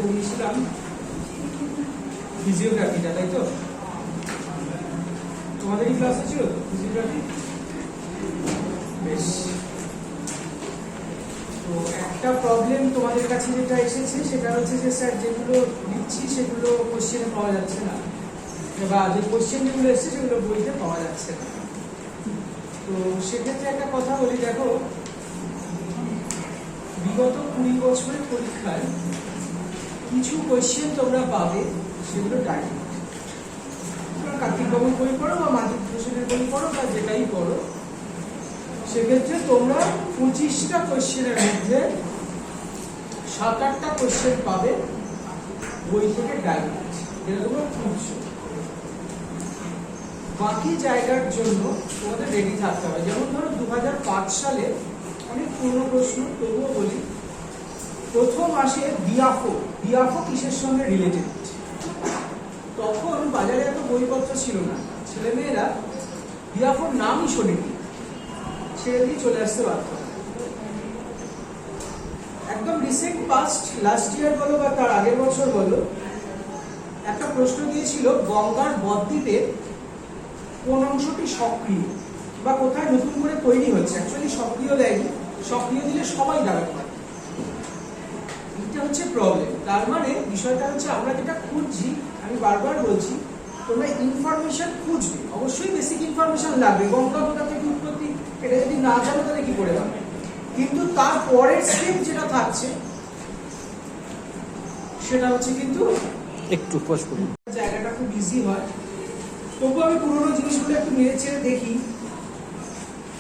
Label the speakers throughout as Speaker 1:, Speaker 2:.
Speaker 1: পড়িয়েছিলাম ফিজিওগ্রাফিটা, তাই তো? তোমাদেরই ক্লাসে ছিল তো ফিজিওগ্রাফি? বেশ। তো একটা প্রবলেম তোমাদের কাছে যেটা এসেছে সেটা হচ্ছে যে স্যার যেগুলো লিখছি সেগুলো কোশ্চেনে পাওয়া যাচ্ছে না, বা যে কোশ্চেন যেগুলো এসছে সেগুলো বইতে পাওয়া যাচ্ছে না। তো সেক্ষেত্রে একটা কথা বলি, দেখো বিগত 20 বছরের পরীক্ষায় কিছু কোশ্চেন তোমরা পাবে সেগুলো ডাইরেক্ট। তোমরা কার্তিক বাবুর বই পড়ো বা মাধব হোসেনের বই পড়ো বা যেটাই পড়ো, সেক্ষেত্রে তোমরা 25টা কোশ্চেনের মধ্যে 7-8টা কোশ্চেন পাবে বই থেকে ডাইরেক্ট, যেটা তোমরা খুঁজছো। বাকি জায়গার জন্য তোমাদের রেডি থাকতে হবে। যেমন ধরো 2005 সালে অনেক পুরনো প্রশ্ন, তবুও বলি, প্রথম আসে ডিআফও। ডিআফও কিসের সঙ্গে রিলেটেড? তখন বাজারে এত বইপত্র ছিল না, ছেলেমেয়েরা ডিআফওর নামই শোনেনি, ছেড়ে দিয়ে চলে আসতে বাধ্য। একদম রিসেন্ট পাস্ট, লাস্ট ইয়ার বলো বা তার আগের বছর বলো, একটা প্রশ্ন দিয়েছিল গঙ্গার বদ্বীপে কোন অংশটি সক্রিয় বা কোথায় নতুন করে তৈরি হচ্ছে। অ্যাকচুয়ালি সক্রিয় দেয়নি, সক্রিয় দিলে সবাই দাঁড়াতে পারে। এটা হচ্ছে প্রবলেম। তার মানে বিষয়টা হচ্ছে আমরা যেটা খুঁজছি, আমি বারবার বলছি তোমরা ইনফরমেশন খুঁজবে, অবশ্যই বেসিক ইনফরমেশন লাগবে। গঙ্গা কোথা থেকে উৎপত্তি এটা যদি না জানো তাহলে কি করে পাবে? কিন্তু তার পরের স্টেপ যেটা থাকছে সেটা হচ্ছে কিন্তু
Speaker 2: একটু পজ করুন,
Speaker 1: জায়গাটা খুব ইজি হয়। তবু আমি পুরোনো জিনিসগুলো একটু নেড়ে ছেড়ে দেখি।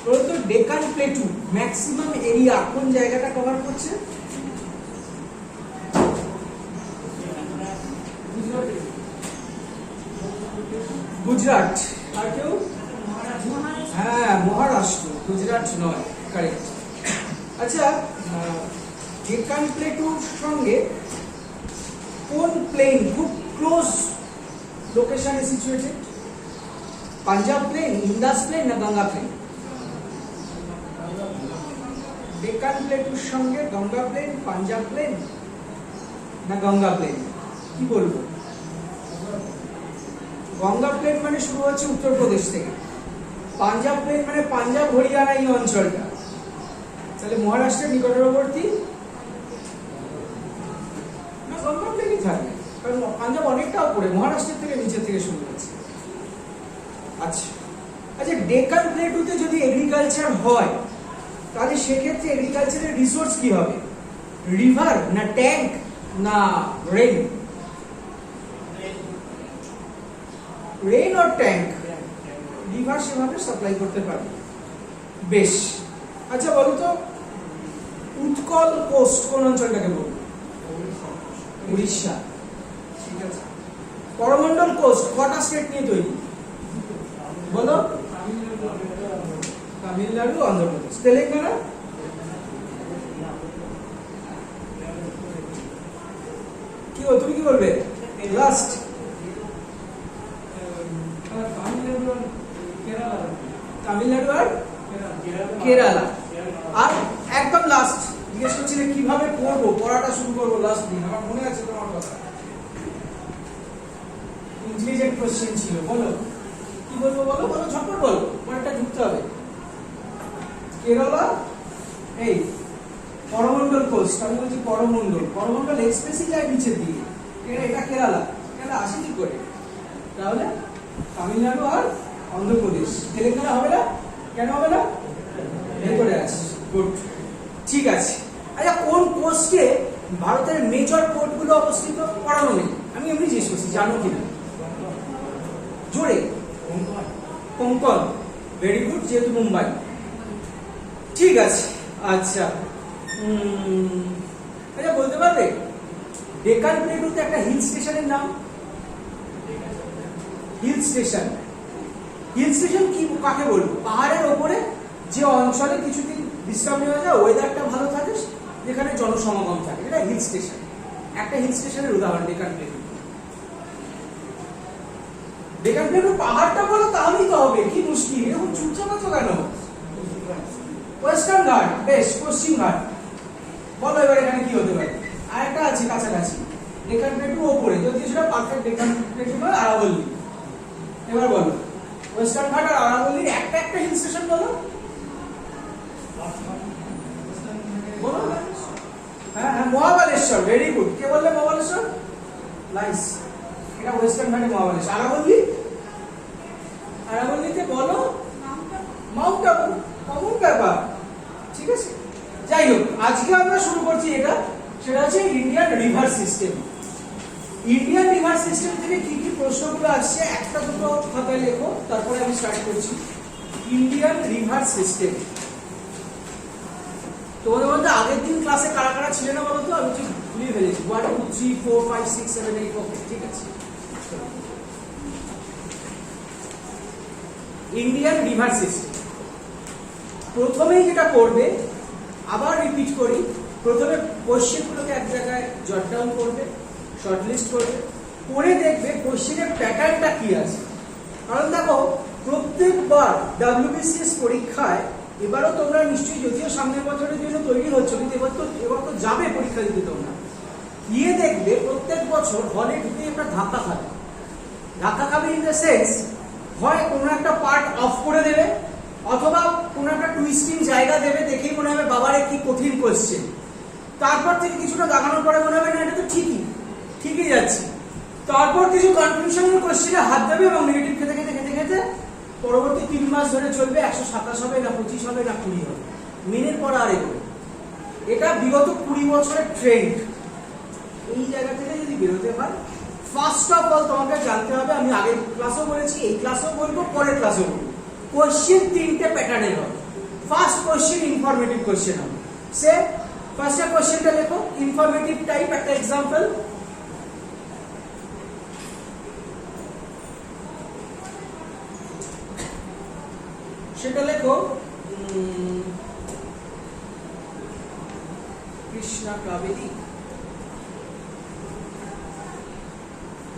Speaker 1: বলতো ডেকান প্লেটু ম্যাক্সিমাম এরিয়া কোন জায়গাটা কভার করছে? গুজরাট। আর কেউ? হ্যাঁ, মহারাষ্ট্র, গুজরাট নয়, কারেক্ট। আচ্ছা, ডেকান প্লেটুর সঙ্গে কোন প্লেন খুব ক্লোজ লোকেশনে situated? Punjab plain, Indus plain না গঙ্গা প্লেন? ডেকান প্লেটুর সঙ্গে গঙ্গা প্লেন, পাঞ্জাব প্লেন না গঙ্গা প্লেন? কি বলবো? গঙ্গা প্লেন মানে শুরু হচ্ছে উত্তরপ্রদেশ থেকে, পাঞ্জাব প্লেন মানে পাঞ্জাব হরিয়ানা এই অঞ্চলটা, তাহলে মহারাষ্ট্রের নিকটবর্তী না গঙ্গা প্লেনই থাকবে, কারণ পাঞ্জাব অনেকটা উপরে, মহারাষ্ট্রের থেকে নিচে থেকে শুরু হচ্ছে। আচ্ছা আচ্ছা, ডেকান প্লেটুতে যদি এগ্রিকালচার হয় তাহলে সেক্ষেত্রে এগ্রিকালচারের রিসোর্স কি হবে? রিভার না ট্যাঙ্ক না rain? Rain or tank? River সেভাবে সাপ্লাই করতে পারবে। বেশ। আচ্ছা বলো তো, উৎকল কোস্ট কোন অঞ্চলটাকে বলবো? উড়িষ্যা। ঠিক আছে। করমন্ডল কোস্ট কটা স্টেট নিয়ে তৈরি বলো? তামিলনাড়ু, অন্ধ্রপ্রদেশ, তেলেঙ্গানা? কি তুমি কি বলবে? লাস্ট তামিলনাড়ু আর কেরালা। আর একদম লাস্ট জিজ্ঞেস করছিলে কিভাবে পড়বো, পড়াটা শুরু করবো লাস্ট দিন, আমার মনে আছে তোমার কথা। ইন্টেলিজেন্ট কোশ্চেন ছিল, বলো কি বলবো? বলো বলো, ঝটপট বলো, পরেরটা ঢুকতে হবে। কেরালা, এই করমন্ডল কোস্ট, আমি বলছি করমন্ডল, করমন্ডল এক্সপ্রেসই যায় নিচের দিকে, এটা কেরালা, কেরালা আসে কি করে? তাহলে তামিলনাড়ু আর অন্ধ্রপ্রদেশ, তেলেঙ্গানা হবে না? কেন হবে না? ভেতরে আছে। গুড, ঠিক আছে। আচ্ছা, কোন কোস্টে ভারতের মেজর পোর্টগুলো অবস্থিত? পড়ানো নেই, আমি এমনি জিজ্ঞেস করছি, জানো কিনা? জোরে। কোঙ্কন। ভেরি গুড, যেহেতু মুম্বাই। ঠিক আছে। আচ্ছা আচ্ছা, বলতে পারবে ডেকান প্লেটুতে একটা হিল স্টেশনের নাম? Hill station. হিল স্টেশন কি কাকে বলবো? পাহাড়ের ওপরে যে অঞ্চলে কিছুদিন বিশ্রাম নেওয়া যায়, ওয়েদারটা ভালো থাকে, যেখানে জনসমাগম থাকে, এটা হিল স্টেশন। একটা হিল স্টেশনের উদাহরণ ডেকান প্লেটু। ডেকান প্লেটু পাহাড়টা বলো তাহলেই তো হবে, কি মুশকিল, এরকম চুপচাপ আছো কেন? ওয়েস্টার্ন ঘাট। বেশ, পশ্চিম ঘাট। বলো এবার এখানে কি হতে পারে? আর একটা আছে কাছাকাছি, ডেকান প্লেটু ওপরে, যদি সেটা পারফেক্ট ডেকান প্লেটু নয়, আরাবল্লী। এবার বলো ওয়েস্টার্ন ঘাট আর আরাবল্লীর একটা একটা হিল স্টেশন বলো। বলো না। হ্যাঁ হ্যাঁ, মহাবালেশ্বর, ভেরি গুড। কে বললে মহাবালেশ্বর? নাইস। এটা ওয়েস্টার্ন ঘাটে মহাবালেশ্বর। আরাবল্লী, আরাবল্লীতে বলো মাউন্ট আবু, কমন ব্যাপার, ঠিক আছে। যাই হোক, আজকে আমরা শুরু করছি এটা, সেটা হচ্ছে Indian river system. Indian river system থেকে কি কি প্রশ্নগুলো আসছে একটা দুটো খাতায় লেখো, তারপরে আমি স্টার্ট করছি। Indian river system. তোমাদের মধ্যে আগের দিন ক্লাসে কারা কারা ছিল না বলো তো? আমি ঠিক ভুলিয়ে ফেলেছি। 1 2 3 4 5 6 7 8, ওকে ঠিক আছে। ইন্ডিয়ান রিভার সিস্টেম প্রথমেই যেটা করবে, আবার রিপিট করি, প্রথমে কোশ্চেনগুলোকে এক জায়গায় জট ডাউন করবে, শর্টলিস্ট করবে, করে দেখবে কোশ্চেনের প্যাটার্নটা কি আছে। কারণ দেখো, প্রত্যেকবার WBCS পরীক্ষায়, এবারও তোমরা নিশ্চয়ই, যদিও সামনের বছরের জন্য তৈরি হচ্ছে, কিন্তু এবার তো যাবে পরীক্ষা দিতে, তোমরা গিয়ে দেখবে প্রত্যেক বছর হলে ঢুকে একটা ধাক্কা খাবে। ধাক্কা খাবে ইন দ্য সেন্স, হয় কোনো একটা পার্ট অফ করে দেবে, অথবা কোনো একটা টুইস্টিং জায়গা দেবে, দেখেই মনে হবে বাবারে কি কঠিন কোশ্চেন। তারপর থেকে কিছুটা দাঁড়ানোর পরে মনে হবে না, এটা তো ঠিকই যাচ্ছে। তারপর কিছু কনফিউশনাল কোশ্চেনে হাত দেবে এবং নেগেটিভ খেতে খেতে খেতে খেতে পরবর্তী 3 মাস ধরে চলবে। 127 হবে না 25 হবে না 20 হবে, মেনের পর আর এগোবে। এটা বিগত 20 বছরের ট্রেন্ড। এই জায়গা থেকে যদি বেরোতে হয়, ফার্স্ট অফ অল তোমাকে জানতে হবে, আমি আগের ক্লাসেও বলেছি, এই ক্লাসেও বলবো, পরের ক্লাসেও বলবো, কোশ্চেন 3টে প্যাটার্নের হবে। ফার্স্ট কোশ্চেন ইনফরমেটিভ কোশ্চেন হবে। সে ফার্স্ট কোশ্চেনটা লেখো, ইনফরমেটিভ টাইপ, একটা এক্সাম্পল। সেটা লেখো, Krishna Kaveri,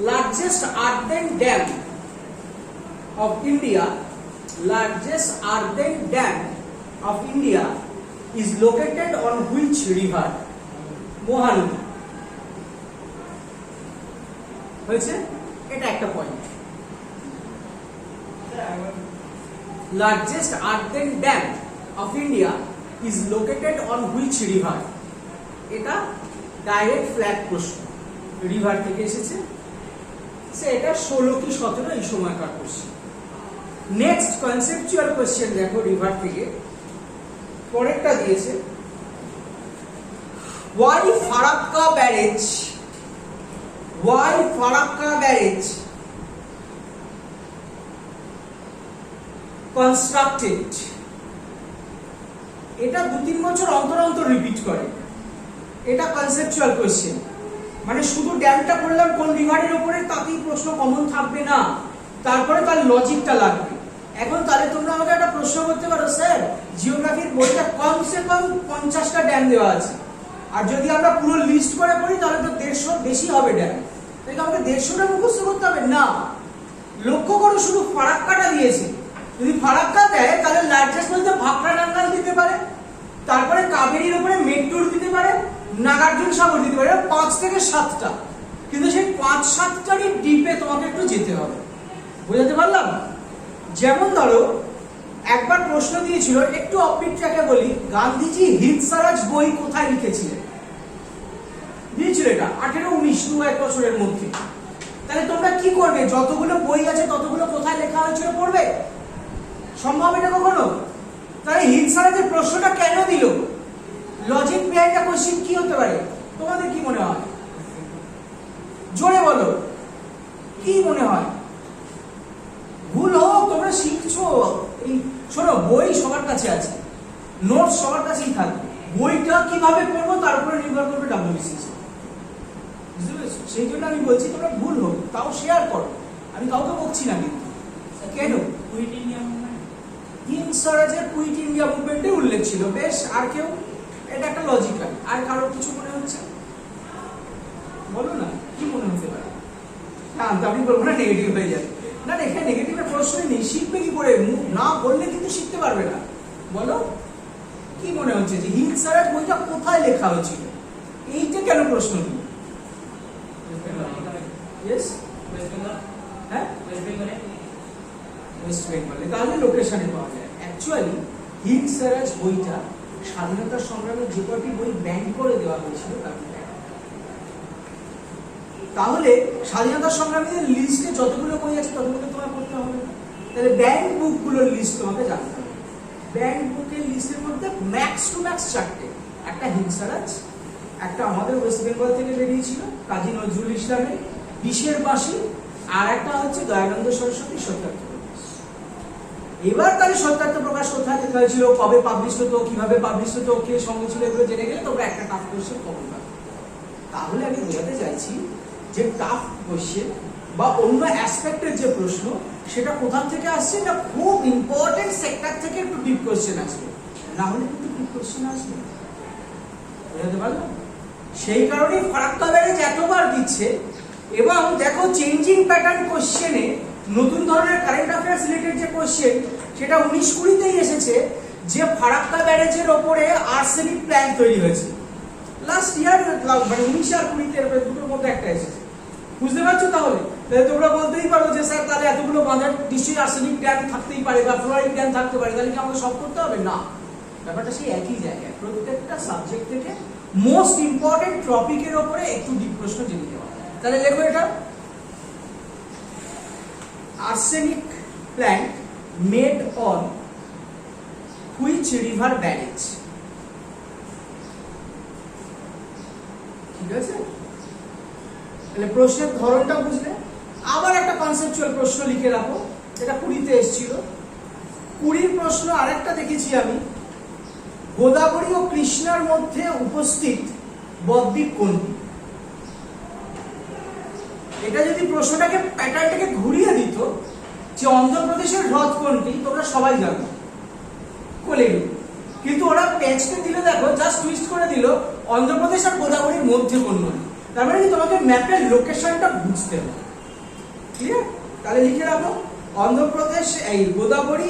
Speaker 1: largest earthen dam of India, largest earthen dam of India is located on which river? Mohanadi। হয়েছে? এটা একটা point. largest earthen dam of India is located on which river? এটা direct flag প্রশ্ন, river থেকে এসেছে। এটা 16 কি 17 এই সময়কার কোশ্চেন। নেক্সট কনসেপচুয়াল কোশ্চেন দেখো, রিভার থেকে পরেরটা দিয়েছে, why Farakka barrage constructed? এটা 2-3 বছর অন্তর অন্তর রিপিট করে। এটা কনসেপচুয়াল কোশ্চেন, মানে শুধু ড্যামটা পড়লাম কোন রিভারের উপরে তাতেই প্রশ্ন কমন থাকবে না, তারপরে তার লজিকটা লাগবে। এখন তাহলে তোমরা আমাকে একটা প্রশ্ন করতে পারো, স্যার জিওগ্রাফির বইটা কমসে কম 50টা ড্যাম দেওয়া আছে, আর যদি আমরা পুরো লিস্ট করে পড়ি তাহলে তো 150 বেশি হবে ড্যাম, তাই আমাকে 150টা মুখস্থ করতে হবে না। লক্ষ্য করো, শুধু ফারাক্কাটা দিয়েছে। যদি ফারাক্কা দেয় তাহলে লার্জেস্ট বলতে ভাকরা নাঙ্গাল দিতে পারে, তারপরে কাবেরীর উপরে মেট্টুর দিতে পারে, নাগার্জুন সাগর দিতে পারে, 5 থেকে 7টা। কিন্তু সেই 5-7টারই ডিপে তোমাকে একটু যেতে হবে। বুঝাতে পারলাম? যেমন ধরো, একবার প্রশ্ন দিয়েছিল, একটু অফবিট ট্র্যাকে বলি, গান্ধীজি হিতসারাজ বই কোথায় লিখেছিলেন? দিয়েছিল এটা 18-19 1 বছরের মধ্যে। তাহলে তোমরা কি করবে? যতগুলো বই আছে ততগুলো কোথায় লেখা হয়েছিল পড়বে? সম্ভব এটা কখনো? তাহলে হিতসারাজের প্রশ্নটা কেন দিল? লজিক বিহাইন্ড দ্য কোশ্চেন কি হতে পারে? তোমাদের কি মনে হয়? জোরে বলো, কি মনে হয়? ভুল হোক, তোমরা শিখছো। এই শোনো, বই সবার কাছে আছে, নোটস সবার কাছেই থাকবে, বইটা কিভাবে পড়বো তার উপরে নির্ভর করবে WBCS। বুঝতে পেরেছো? সেই জন্য আমি বলছি তোমরা ভুল হোক তাও শেয়ার করো, আমি কাউকে বকছি না। কিন্তু কেন? কুইট ইন্ডিয়া মুভমেন্ট, হিতসারাজের কুইট ইন্ডিয়া মুভমেন্টে উল্লেখ ছিল। বেশ, আর কেউ? এটা একটা লজিক লাগে। আর কারোর কিছু মনে হচ্ছে? বলো না, কি মনে হতে পারে? হ্যাঁ, আমি বলবো না নেগেটিভ হয়ে যাবে। না, এখানে নেগেটিভের প্রশ্নই নেই। শিখবে কি করে? না বললে কিন্তু শিখতে পারবে না। বলো, কি মনে হচ্ছে যে হিতসারাজ বইটা কোথায় লেখা হয়েছিল? এইটা কেন প্রশ্ন দিল? ইয়েস, হ্যাঁ ওয়েস্ট বেঙ্গলে, তাহলে লোকেশনে পাওয়া যায়। অ্যাকচুয়ালি হিন্দ স্বরাজ বইটা স্বাধীনতা সংগ্রামের যে কটি বই ব্যান করে দেওয়া হয়েছিল তার মধ্যে একটা। তাহলে স্বাধীনতা সংগ্রামীদের লিস্টে যতগুলো বই আছে ততগুলো তোমার পড়তে হবে না, তাহলে ব্যাংক বুকগুলোর লিস্ট তোমাকে জানতে হবে। ব্যাংক বুকের লিস্টের মধ্যে ম্যাক্স টু ম্যাক্স 4টে, একটা হিন্দ স্বরাজ, একটা আমাদের ওয়েস্ট বেঙ্গল থেকে বেরিয়েছিল কাজী নজরুল ইসলামের বিশের বাসী, আর একটা হচ্ছে দয়ানন্দ সরস্বতী সত্যার্থ প্রকাশ। এবার তাহলে সত্যার্থ প্রকাশ কোথায় লেখা হয়েছিল, কবে পাবলিশ হতো, কিভাবে পাবলিশ হতো, কে সঙ্গে ছিল, এগুলো জেনে গেলে তোমরা একটা টাফ কোশ্চেন কমন পাবে। তাহলে আমি বোঝাতে চাইছি যে টাফ কোশ্চেন বা অন্য অ্যাসপেক্টের যে প্রশ্ন সেটা কোথা থেকে আসছে, না খুব ইম্পর্টেন্ট সেক্টর থেকে একটু ডিপ কোশ্চেন আসবে, না হলে কিন্তু ডিপ কোশ্চেন আসবে। বুঝতে পারলো? সেই কারণেই ফারাক্কা ব্যারেজ এতবার দিচ্ছে। এবং দেখো চেঞ্জিং প্যাটার্ন কোশ্চেনে নতুন ধরনের কারেন্ট অ্যাফেয়ার্স রিলেটেড যে কোশ্চেন সেটা 19-20তেই এসেছে যে ফারাক্কা ব্যারেজের ওপরে আর্সেনিক প্ল্যান্ট তৈরি হয়েছে। লাস্ট ইয়ার মানে 19 আর 20 এর দুটোর মধ্যে একটা এসেছে। বুঝতে পারছো? তাহলে তোমরা বলতেই পারো যে স্যার তাহলে এতগুলো বাঁধার নিশ্চয়ই আর্সেনিক ট্যাঙ্ক থাকতেই পারে বা ফ্লোরাইড ট্যাঙ্ক থাকতে পারে, তাহলে কি আমাকে সব করতে হবে? না, ব্যাপারটা সেই একই জায়গায়, প্রত্যেকটা সাবজেক্ট থেকে মোস্ট ইম্পর্টেন্ট টপিকের উপরে একটু ডিপ প্রশ্ন জেনে নেওয়া। তাহলে লেখো এটা, arsenic plant made on which river barrage. ঠিক আছে? তাহলে প্রশ্নের ধরনটা বুঝলে। আবার একটা কনসেপচুয়াল প্রশ্ন লিখে রাখো, যেটা 20তে এসেছিল। 20 প্রশ্ন আরেকটা দেখেছি আমি, গোদাবরী ও কৃষ্ণার মধ্যে উপস্থিত বদ্বীপ কোনটি? এটা যদি প্রশ্নটাকে প্যাটার্নটাকে ঘুরিয়ে দিত যে অন্ধ্রপ্রদেশের হ্রদ কোনটি, তোমরা সবাই জানো কোলেরু, কিন্তু ওরা পেজকে দিল, দেখো জাস্ট টুইস্ট করে দিল অন্ধ্রপ্রদেশ আর গোদাবরীর মধ্যে কোন নদী। তার মানে কি তোমাকে ম্যাপের লোকেশনটা বুঝতে হবে। ক্লিয়ার? তাহলে লিখে রাখো, অন্ধ্রপ্রদেশ এই গোদাবরী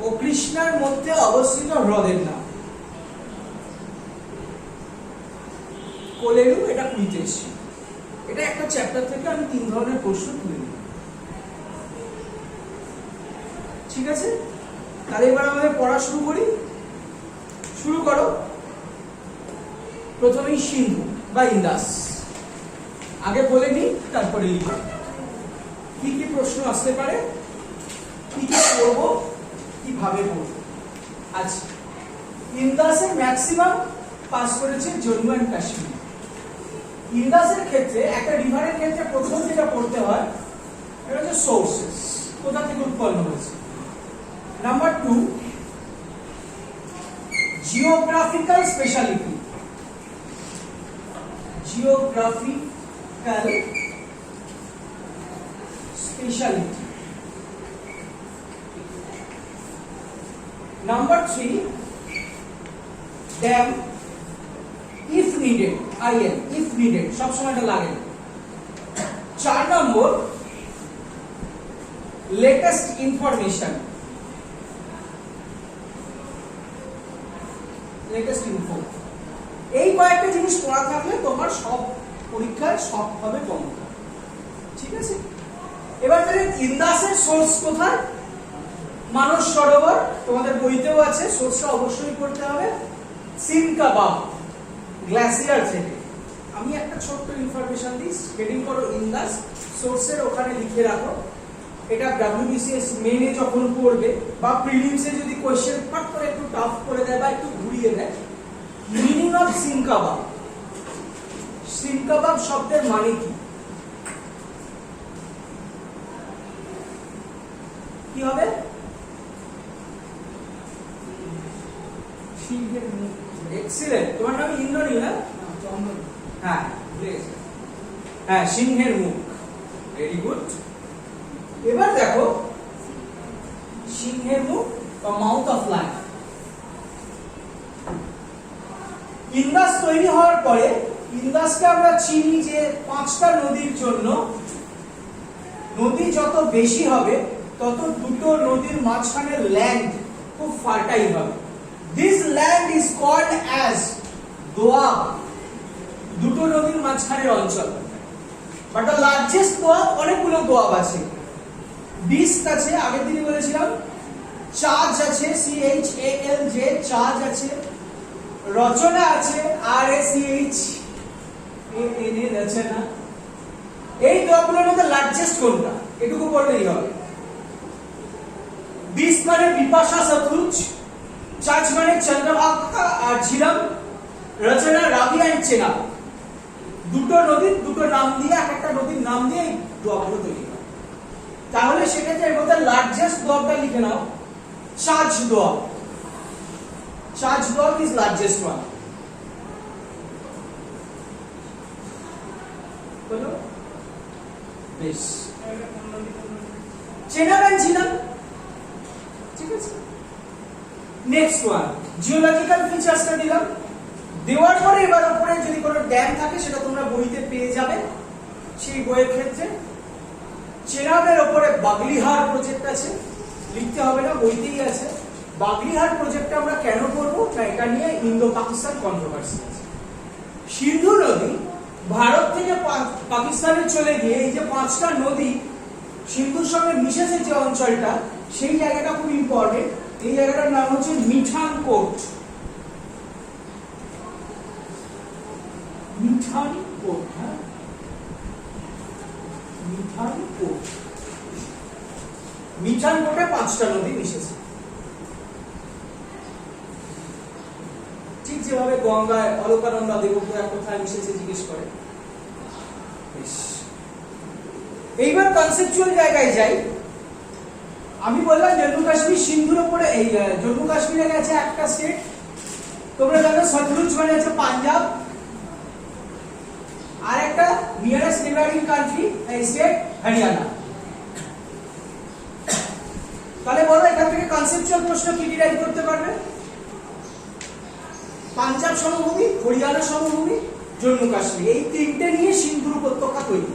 Speaker 1: ও কৃষ্ণার মধ্যে অবস্থিত হ্রদের নাম কোলেরু। এটা 20তে এসেছে। এটা একটা চ্যাপ্টার থেকে আমি 3 ধরনের প্রশ্ন তুলে নিই। ঠিক আছে? তাহলে এবার আমাদের পড়া শুরু করি। শুরু করো। প্রথমেই সিন্ধু বা ইন্দাস, আগে বলে নিই তারপরে লিখো কি কি প্রশ্ন আসতে পারে, কি কি করবো, কিভাবে পড়বো। আচ্ছা, ইন্দাসের ম্যাক্সিমাম পাস করেছে জম্মু অ্যান্ড কাশ্মীর। ইন্দাসের ক্ষেত্রে একটা রিভারের ক্ষেত্রে প্রথম যেটা পড়তে হয় এটা হচ্ছে সোর্সেস, কোথা থেকে উৎপন্ন হয়েছে। Number 2, geographical speciality, geographical speciality. Number 3, dam if needed, if needed সব সময় এটা লাগে। 4 number, latest information, latest info. এই কয়েকটা জিনিস পড়া থাকলে তোমার সব পরীক্ষায় সব হবে কম। ঠিক আছে? এবার তাহলে ইন্দাসের সোর্স কোথায়? মানস সরোবর, তোমাদের বইতেও আছে, সোর্সটা অবশ্যই পড়তে হবে। সিনকাবাব গ্লাসিয়ার থেকে। আমি একটা ছোট্ট ইনফরমেশন দিই, হেডিং করো ইন্দাস, সোর্সের ওখানে লিখে রাখো। এটা WBCS মেনে যখন পড়বে বা প্রিলিমসে যদি কোশ্চেন পাট করে একটু টাফ করে দেয় বা একটু ঘুরিয়ে দেয়, মিনিং অফ সিনকাবাব, সিনকাবাব শব্দের মানে কি? কি হবে? সিংহের মুখ। এক্সিলেন্ট। তোমার নাম ইন্দ্রনীল না? হ্যাঁ, হ্যাঁ, সিংহের মুখ। Very good. এবার দেখো, সিংহের মুখ বা মাউথ অফ লাইন। ইন্দাস তৈরি হওয়ার পরে ইন্দাসকে আমরা চিনি যে 5টা নদীর জন্য, নদী যত বেশি হবে তত দুটো নদীর মাঝখানে ল্যান্ড খুব ফার্টাইল হবে। This land is called as doab, দুটো নদীর মাঝখানের অঞ্চল। বাট দ্য লার্জেস্ট দোয়াব, অনেকগুলো দোয়াব আছে। ডিস্ক আছে, আগের দিনই বলেছিলাম। চার্জ আছে, CHALJ, চার্জ আছে। রচনা আছে, RACHANA, রচনা। এই দোয়াবগুলোর মধ্যে লার্জেস্ট কোনটা, এটুকু বললেই হবে। ডিস্ক মানে বিপাশা সতলুজ, চার্জ মানে চন্দ্রভাগা আর ঝিলাম, রচনা রাবি আর চেনাব। দুটো নদীর দুটো নাম দিয়ে, এক একটা নদীর নাম দিয়ে এই দোয়াবগুলো তৈরি হয়। তাহলে সেক্ষেত্রে এর মধ্যে লার্জেস্ট দোয়াবটা লিখে নাও, চার্জ দোয়াব। চার্জ দোয়াব ইজ লার্জেস্ট ওয়ান। বলো বেশ। চেনাব এন্ড ঝিলাম, ঠিক আছে। নেক্সট ওয়ান, জিওলজিক্যাল ফিচারসটা দিলাম। দেওয়ার পরে এবার উপরে যদি কোনো ড্যাম থাকে সেটা তোমরা বইতে পেয়ে যাবে, সেই বইয়ের ক্ষেত্রে। চেনাবের উপরে বাগলিহার প্রজেক্ট আছে, লিখতে হবে না, বইতেই আছে। বাগলিহার প্রজেক্টটা আমরা কেন করব, না এটা নিয়ে ইন্দো পাকিস্তান কন্ট্রোভার্সি আছে। সিন্ধু নদী ভারত থেকে পাকিস্তানে চলে গিয়ে এই যে 5টা নদী সিন্ধুর সঙ্গে মিশেছে যে অঞ্চলটা, সেই জায়গাটা খুব ইম্পর্টেন্ট। এই জায়গাটার নাম হচ্ছে মিঠানকোট। মিঠানকোট, হ্যাঁ, মিঠানকোট। মিঠানকোটে 5টা নদী মিশেছে, ঠিক যেভাবে গঙ্গায় অলকানন্দা দেবপ্রয়াগ কোথায় মিশেছে জিজ্ঞেস করে। এইবার কনসেপচুয়াল জায়গায় যাই। আমি বললাম জম্মু কাশ্মীর সিন্ধুর উপরে, এই জম্মু কাশ্মীরে গেছে একটা স্টেট, তোমরা জানো সতলুজ মানে হচ্ছে পাঞ্জাব, আর একটা nearest neighbouring country state Haryana. তাহলে বলো এখান থেকে কনসেপচুয়াল প্রশ্ন কি ডিরাইভ করতে পারবে? পাঞ্জাব সমভূমি, হরিয়ানা সমভূমি, জম্মু কাশ্মীর, এই তিনটে নিয়ে সিন্ধুর উপত্যকা তৈরি।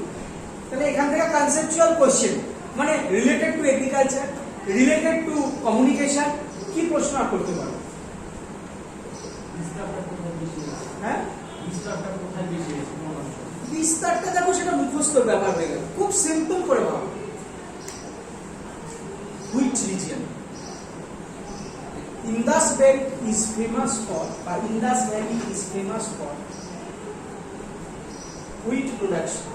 Speaker 1: তাহলে এখান থেকে কনসেপচুয়াল কোশ্চেন মানে related to agriculture, related to communication, কি প্রশ্ন করতে পারো? হ্যাঁ, বিস্তারটা দেখো, সেটা মুখস্থর ব্যাপার হয়ে গেল। খুব সিম্পল করে ভাবো। Which region? Indus Belt is famous for, or Indus Valley is famous for wheat production.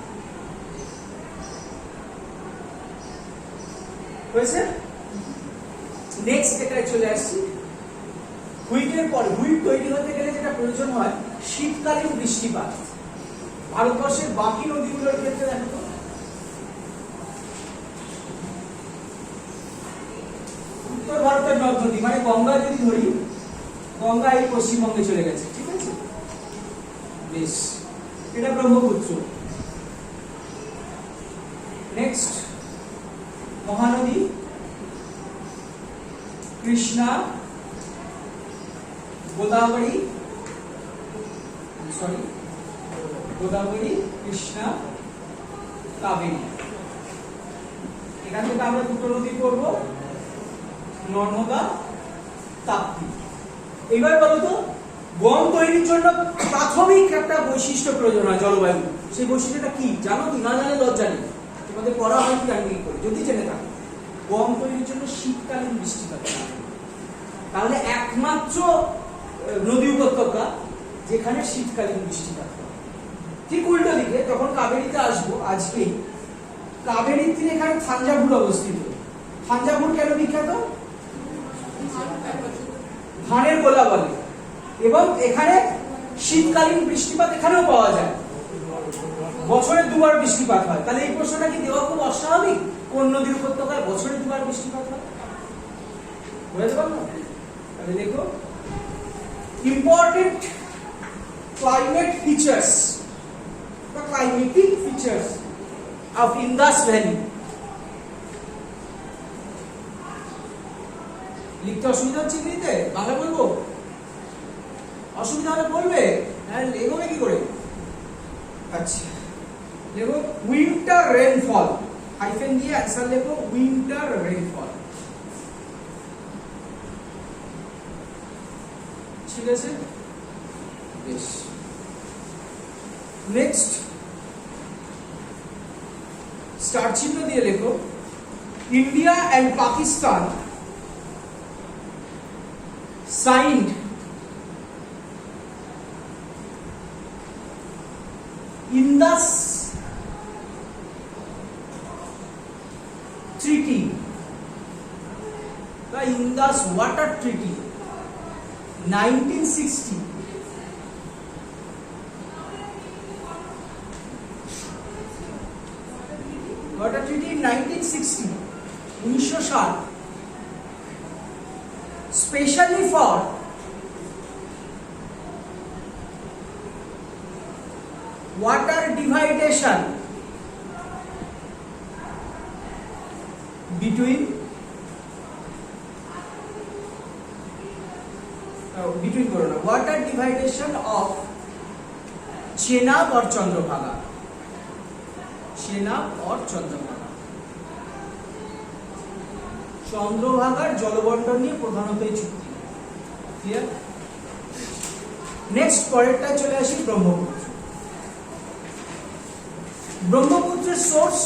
Speaker 1: হয়েছে? নেক্সট যেটা চলে আসছি, হুইটের পর, হুইট তৈরি হতে গেলে যেটা প্রয়োজন হয় শীতকালীন বৃষ্টিপাত। ভারতবর্ষের বাকি নদীগুলোর ক্ষেত্রে দেখো তো, উত্তর ভারতের নদ নদী মানে গঙ্গা যদি ধরি, গঙ্গা এই পশ্চিমবঙ্গে চলে গেছে, ঠিক আছে, বেশ, এটা ব্রহ্মপুত্র। নেক্সট মহানদী, কৃষ্ণা, গোদাবরী, কৃষ্ণা, কাবেরী। এখান থেকে আমরা দুটো নদী পড়বো, নর্মদা, তাপ্তি। এবার বলো তো, গম তৈরির জন্য প্রাথমিক একটা বৈশিষ্ট্য প্রয়োজন হয় জলবায়ু, সেই বৈশিষ্ট্যটা কি জানো কি? না জানে লজ্জা নেই, তোমাদের পড়া হয় কি জানি করে, যদি জেনে থাকো। গম তৈরির জন্য শীতকালীন বৃষ্টিপাত। তাহলে একমাত্র নদী উপত্যকা যেখানে শীতকালীন বৃষ্টিপাত হয়। ঠিক উল্টো দিকে যখন কাবেরীতে আসবো, আজকেই কাবেরীর তীরে এখানে থাঞ্জাভুর অবস্থিত। থাঞ্জাভুর কেন বিখ্যাত? ধানের গোলা বলে, এবং এখানে শীতকালীন বৃষ্টিপাত এখানেও পাওয়া যায়, বছরে 2বার বৃষ্টিপাত হয়। তাহলে এই প্রশ্নটা কি দেওয়া খুব অস্বাভাবিক? কোন নদীর উপত্যকায় বছরে 2বার বৃষ্টিপাত হয়? বুঝতে পারলো? তাহলে দেখো, ইম্পর্টেন্ট ক্লাইমেট ফিচার্স বা climatic features of Indus valley. লিখতে অসুবিধা হচ্ছে ইংরেজিতে? বাংলা বলবো? অসুবিধা হলে বলবে, হ্যাঁ এগোবে কি করে? আচ্ছা দেখো, উইন্টার রেনফল, হাইফেন দিয়ে অ্যান্সার লেখো, উইন্টার রেনফল, ঠিক আছে, বেশ। নেক্সট স্টার চিহ্ন দিয়ে লেখো, India and Pakistan signed Indus Treaty, the Indus Water Treaty 1960. Water Treaty in 1960, 1960, specially for water dividation between water dividation of Chenab or Chandrabhaga. Chenab or Chandrabhaga. চন্দ্রভাগার জলবন্টন নিয়ে প্রধানত এই চুক্তি। ক্লিয়ার? নেক্সট পরেরটা চলে আসি ব্রহ্মপুত্র। ব্রহ্মপুত্রের সোর্স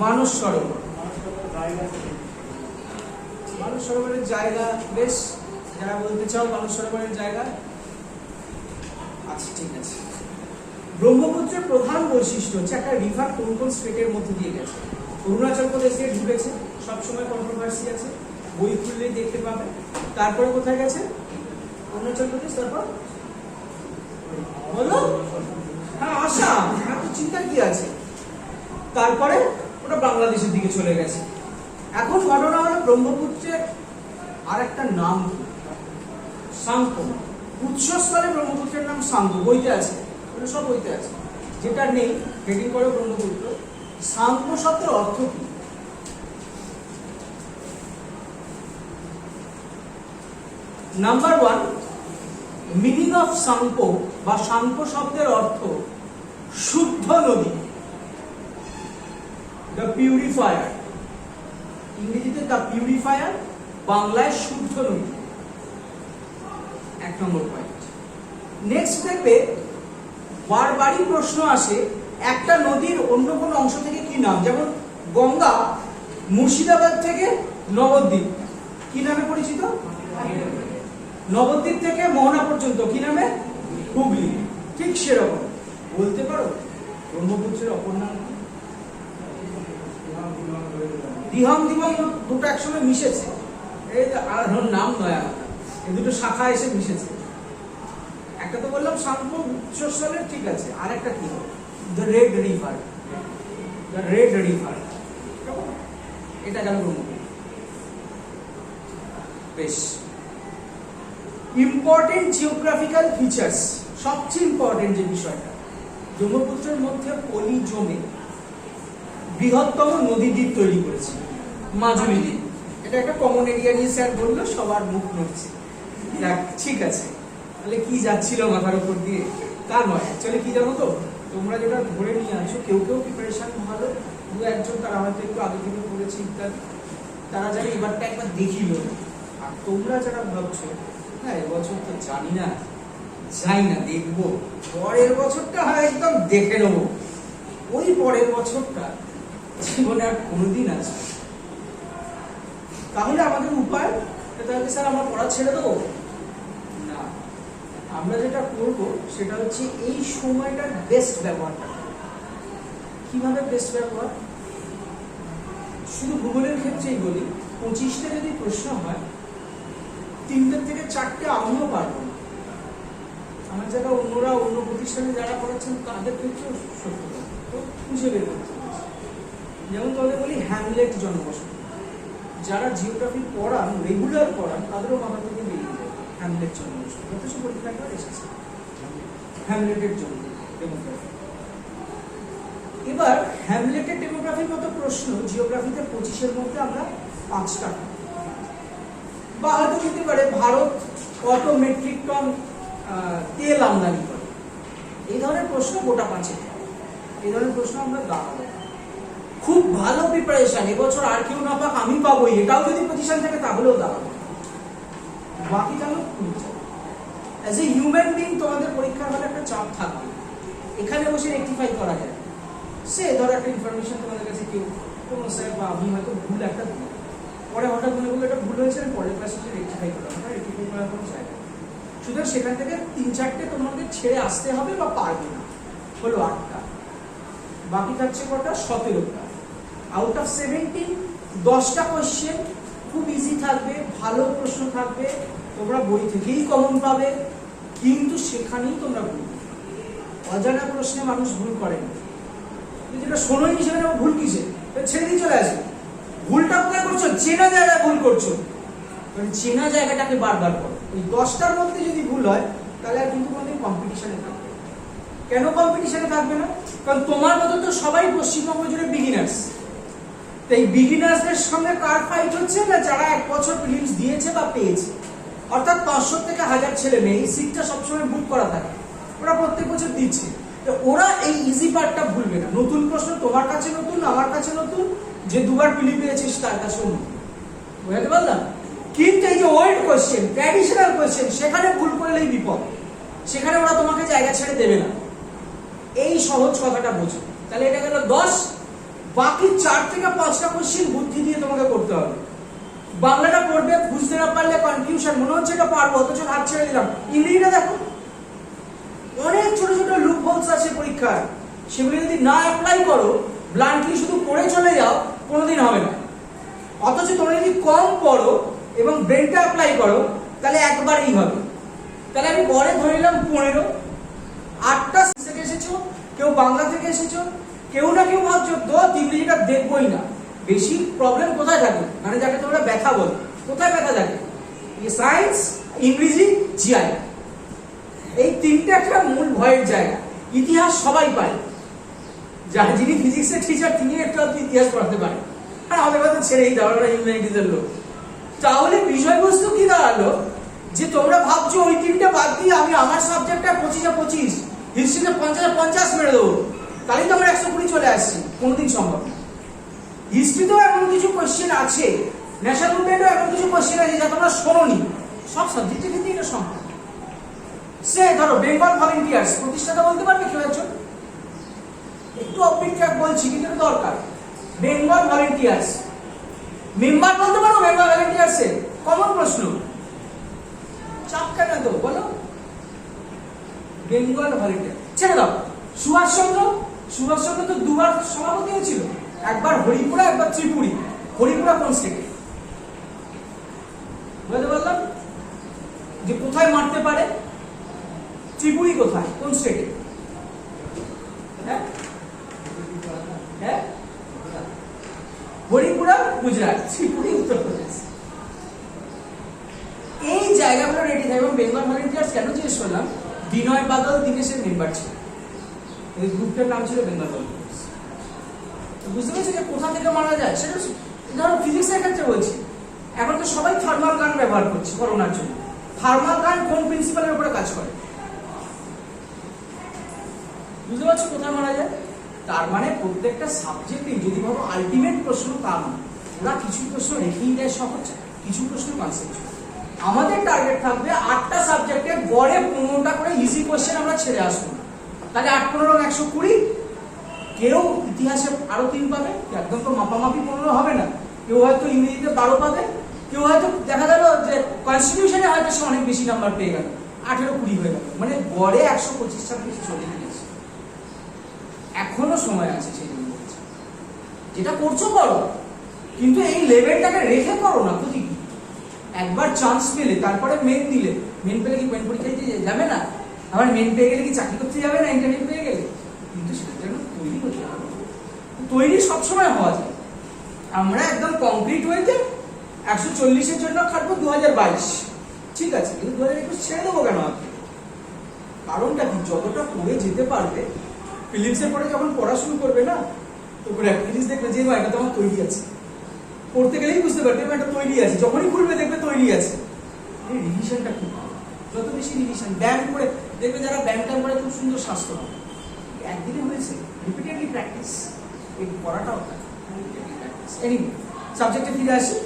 Speaker 1: মানস সরোবর। মানস সরোবরের জায়গা বেশ, যারা বলতে চাও মানস সরোবরের জায়গা, আচ্ছা ঠিক আছে। ব্রহ্মপুত্রের প্রধান বৈশিষ্ট্য হচ্ছে একটা রিভার কোন কোন স্টেটের মধ্যে দিয়ে গেছে। অরুণাচল প্রদেশ দিয়ে ঢুকেছে, সবসময় কন্ট্রোভার্সি আছে, বই খুললেই দেখতে পাবে। তারপরে কোথায় গেছে? অরুণাচল প্রদেশ, তারপর বলো, হ্যাঁ আসাম, এত চিন্তা কি আছে? তারপরে ওটা বাংলাদেশের দিকে চলে গেছে। এখন ঘটনা হলো ব্রহ্মপুত্রের আর একটা নাম কি? সাঙ্কো। উৎসস্থলে ব্রহ্মপুত্রের নাম সাঙ্কো, বইতে আছে, সব বইতে আছে। যেটা নেই হেডিং করে ব্রহ্মপুত্র। সাঙ্কো শব্দের অর্থ কি? নাম্বার 1, মিনিং অফ সাঙ্কো বা সাঙ্কো শব্দের অর্থ শুদ্ধ নদী, দ্য পিউরিফায়ার। ইংরেজিতে দ্য পিউরিফায়ার, বাংলায় শুদ্ধ নদী। 1 নম্বর পয়েন্ট। নেক্সট দেখবে বারবারই প্রশ্ন আসে একটা নদীর অন্য কোন অংশ থেকে কি নাম, যেমন গঙ্গা মুর্শিদাবাদ থেকে নবদ্বীপ কি নামে পরিচিত? নবদ্বীপ থেকে মোহনা পর্যন্ত কি নামে? হুগলি। ঠিক সেরকম বলতে পারো ব্রহ্মপুত্রের অপর নাম কি? দিহং দিবং দুটো একসঙ্গে মিশেছে, এই নাম নয় আলাদা, এই দুটো শাখা এসে মিশেছে। একটা তো বললাম সাঙ্কো উৎসস্থলের, ঠিক আছে, আর একটা কি? The red river. The red river, এটা গেল ব্রহ্মপুত্র। বেশ ইম্পর্টেন্ট জিওগ্রাফিক্যাল ফিচার্স, সবচেয়ে ইম্পর্টেন্ট যে বিষয়টা, ব্রহ্মপুত্রের মধ্যে পলি জমে বৃহত্তম নদী দ্বীপ তৈরি করেছে মাজুলি দ্বীপ। এটা একটা কমন এরিয়া নিয়ে স্যার বললো, সবার মুখ নড়ছে। ঠিক আছে, তাহলে কি যাচ্ছিল মাথার উপর দিয়ে? তার নয়, অ্যাকচুয়ালি কি জানো তো, তোমরা যেটা ধরে নিয়ে আসো, কেউ কেউ প্রিপারেশন ভালো, দু একজন তারা হয়তো একটু আগে থেকে পড়েছে ইত্যাদি, তারা জানে এবারটা একবার দেখিল। আর তোমরা যারা ভাবছো হ্যাঁ এবছর তো জানি না, যাই না দেখবো, পরের বছরটা হয় একদম দেখে নেবো, ওই পরের বছরটা জীবনে আর কোনোদিন আসবে। তাহলে আমাদের উপায় এটা হচ্ছে স্যার আমরা পড়া ছেড়ে দেবো না, আমরা যেটা করব সেটা হচ্ছে এই সময়টার বেস্ট ব্যবহারটা। কিভাবে বেস্ট ব্যবহার? শুধু ভূগোলের ক্ষেত্রেই বলি, 25টা যদি প্রশ্ন হয়, 3টে থেকে 4টে আমিও পারবো না। আমার যারা অন্যরা অন্য প্রতিষ্ঠানে যারা পড়াচ্ছেন তাদের ক্ষেত্রেও সত্য, তো খুঁজে বের করতে হবে। যেমন তাহলে বলি হ্যামলেট জন্মবসতি, যারা জিওগ্রাফি পড়ান, রেগুলার পড়ান, তাদেরও মাথা থেকে বেরিয়ে যায় হ্যামলেট জন্মবসতি। যথেষ্ট পরীক্ষা একবার এসেছে হ্যামলেটের জন্য ডেমোগ্রাফি। এবার হ্যামলেটের ডেমোগ্রাফির মতো প্রশ্ন জিওগ্রাফিতে 25-এর মধ্যে আমরা 5টা, বা হয়তো হতে পারে ভারত কত মেট্রিক টন তেল আমদানি করে, এই ধরনের প্রশ্ন গোটা 5-এ। এই ধরনের প্রশ্ন আমরা দাঁড়াবো। খুব ভালো প্রিপারেশন, এবছর আর কেউ না পাক আমি পাবোই, এটাও যদি পজিশন থাকে তাহলেও দাঁড়াবো। বাকি জানো অ্যাজ এ হিউম্যান বিং তোমাদের পরীক্ষার হলে একটা চাপ থাকবে, এখানে বসে রেকটিফাই করা যায়। সে ধরো একটা ইনফরমেশন তোমাদের কাছে কেউ কোনো স্যার বা আমি হয়তো ভুল একটা দিই, পরে হঠাৎ মনে করলো এটা ভুল হয়েছে, আমি পরের ক্লাসে রেকটিফাই করলাম, রেকটিফাই করার কোনো জায়গা। সুতরাং সেখান থেকে 3-4টে তোমাদের ছেড়ে আসতে হবে বা পারবে না, হলো 8টা, বাকি থাকছে কটা? 17টা। আউট অফ 17 10টা কোয়েশ্চেন খুব ইজি থাকবে, ভালো প্রশ্ন থাকবে, তোমরা বই থেকেই কমন পাবে, কিন্তু সেখানেই তোমরা ভুল। অজানা প্রশ্নে মানুষ ভুল করেন, যেটা শোনোই নি সেখানে ভুল কিসে, ছেড়ে দিয়ে চলে আসবে। ভুলটা কোথায় করছো? চেনা জায়গায় ভুল করছো, চেনা জায়গাটাকে বারবার করো। ওই 10টার মধ্যে যদি ভুল হয় তাহলে আর কিন্তু কোনোদিন কম্পিটিশনে থাকবে। কেন কম্পিটিশনে থাকবে না? কারণ তোমার মতো তো সবাই পশ্চিমবঙ্গ জুড়ে বিগিনার্স। এই বিগিনার্সদের সঙ্গে কার ফাইট হচ্ছে? না যারা 1 বছর প্রিলিমস দিয়েছে বা পেয়েছে, অর্থাৎ 500 থেকে 1000 ছেলে মেয়ে, এই সিটটা সবসময় বুক করা থাকে, ওরা প্রত্যেক বছর দিচ্ছে। ওরা এই ইজি পার্টটা ভুলবে না। নতুন প্রশ্ন তোমার কাছে নতুন, আমার কাছে নতুন, যে 2বার প্রিলি পেয়েছিস তার কাছেও নতুন, বুঝতে পারলাম? কিন্তু এই যে ওল্ড কোয়েশ্চেন, ট্র্যাডিশনাল কোয়েশ্চেন, সেখানে ভুল করলেই বিপদ, সেখানে ওরা তোমাকে জায়গা ছেড়ে দেবে না। এই সহজ কথাটা বোঝো। তাহলে এটা গেল 10, বাকি 4 থেকে 5টা কোয়েশ্চেন বুদ্ধি দিয়ে তোমাকে করতে হবে। বাংলাটা পড়বে, বুঝতে না পারলে কনফিউশন, মনে হচ্ছে এটা পারবো, অথচ হাত ছেড়ে দিলাম। ইংরেজিটা দেখো, অনেক ছোট ছোট লুপ হোলস আছে পরীক্ষায়, সেগুলো যদি না অ্যাপ্লাই করো, ব্লান্টলি শুধু পড়ে চলে যাও, কোনোদিন হবে না। অথচ তোমরা যদি কম পড়ো এবং ব্রেনটা অ্যাপ্লাই করো, তাহলে একবারেই হবে। তাহলে আমি পরে ধরে নিলাম 15, 8টা থেকে এসেছো, কেউ বাংলা থেকে এসেছো, কেউ না কেউ ভাবছো ইংরেজিটা দেখবোই না। বেশি প্রবলেম কোথায় থাকে? মানে যাকে তোমরা ব্যথা বলো, কোথায় ব্যথা থাকে? সায়েন্স, ইংরেজি, জিআই, এই 3টে একটা মূল ভয়ের জায়গা। ইতিহাস সবাই পায়, যিনি ফিজিক্সের টিচার তিনি একটু ইতিহাস পড়াতে পারেন, আর আমাদের কথা ছেড়েই দাও, আমরা হিউম্যানিটিজের লোক। তাহলে বিষয়বস্তু কি দাঁড়ালো? যে তোমরা ভাবছো ওই 3টে বাদ দিয়ে আমি আমার সাবজেক্টটা 25-এ 25, হিস্ট্রিতে 50-এ 50 মেরে দেবো, তাহলেই তো আমরা 120 চলে আসছি। কোনোদিন সম্ভব না। হিস্ট্রিতেও এমন কিছু কোয়েশ্চেন আছে, ন্যাশনাল মুভমেন্টেও এমন কিছু কোয়েশ্চেন আছে যা তোমরা শোনোনি, সব সাবজেক্টের ক্ষেত্রে এটা সম্ভব। সে ধরো বেঙ্গল ভলেন্টিয়ার্স, প্রতিষ্ঠাতা বলতে পারবে কেউ একজন? একটু অপেক্ষা বলছি, কিন্তু দরকার। বেঙ্গল ভলেন্টিয়ার্স মেম্বার বলতে পারো? বেঙ্গল ভলেন্টিয়ার্সে কমন প্রশ্ন, চাপ কেন তো বলো? বেঙ্গল ভলেন্টিয়ার ছেড়ে দাও। সুভাষচন্দ্র তো 2বার সভাপতি হয়েছিল, একবার হরিপুরা, একবার ত্রিপুরী। হরিপুরা কোন স্টেটে? বুঝতে পারলাম যে কোথায় মারতে পারে? ত্রিপুরী কোথায়, কোন স্টেটে? হ্যাঁ হ্যাঁ, হরিপুরা গুজরাট, ত্রিপুরী উত্তরপ্রদেশ। এই জায়গাগুলো রেডি থাকে। এবং বেঙ্গল ভলেন্টিয়ার্স কেন জিজ্ঞেস করলাম? বিনয় বাদল দীনেশের মেম্বার ছিল, এই গ্রুপটার নাম ছিল বেঙ্গল ভলেন্টিয়ার্স। বুঝতে পারছি যে কোথা থেকে মারা যায় সেটা। ধরো ফিজিক্সের ক্ষেত্রে বলছি, এখন তো সবাই থার্মাল গান ব্যবহার করছে করোনার জন্য। থার্মাল গান কোন প্রিন্সিপালের উপরে কাজ করে? বুঝতে পারছো কোথায় মারা যায়? তার মানে প্রত্যেকটা সাবজেক্টে যদি ভাবো আলটিমেট প্রশ্ন তা না, ওরা কিছু প্রশ্ন রেখেই দেয় সহজ, কিছু প্রশ্ন কনসেপ্ট। আমাদের টার্গেট থাকবে 8টা সাবজেক্টে গড়ে 15টা করে ইজি কোশ্চেন আমরা ছেড়ে আসবো। তাহলে 8-15 120। কেউ ইতিহাসে আরো 3 পাবে, একদম তো মাপামাপি 15 হবে না। কেউ হয়তো ইংরেজিতে 12 পাবে, কেউ হয়তো দেখা গেল যে কনস্টিটিউশনে হয়তো সে অনেক বেশি নাম্বার পেয়ে গেল, 18-20 হয়ে গেল, মানে গড়ে 125টা কিছু চলে গিয়েছে। এখনো সময় আছে, সেই জন্য বলছি যেটা করছো করো, কিন্তু এই লেভেলটাকে রেখে করো না। ক্ষতি কি? একবার চান্স পেলে তারপরে মেন দিলে, মেন পেলে কি মেন পরীক্ষা দিতে যাবে না? আবার মেন পেয়ে গেলে কি চাকরি করতে যাবে না? ইন্টারভিউ পেয়ে গেলে? কিন্তু সেটার জন্য তৈরি হতে হবে। তৈরি সবসময় হওয়া যায়। আমরা একদম কংক্রিট ওয়েতে 140-এর জন্য খাটবো 2022, ঠিক আছে, কিন্তু 2021 ছেড়ে দেবো কেন? কারণটা কি? যতটা পড়ে যেতে পারবে, ফিলিংসের পরে যখন পড়া শুরু করবে না, তো জিনিস দেখবে যে এটা তো আমার তৈরি আছে। পড়তে গেলেই বুঝতে পারবে এটা তৈরি আছে, যখনই খুলবে দেখবে তৈরি আছে। এই রিভিশনটা খুব ভালো, যত বেশি রিভিশন, ব্যায়াম করে দেখবে যারা ব্যায়ামটা করে খুব সুন্দর স্বাস্থ্য হবে। একদিনে হয়েছে, রিপিটেডলি প্র্যাকটিস, এই পড়াটাও সাবজেক্টে ফিরে আসি।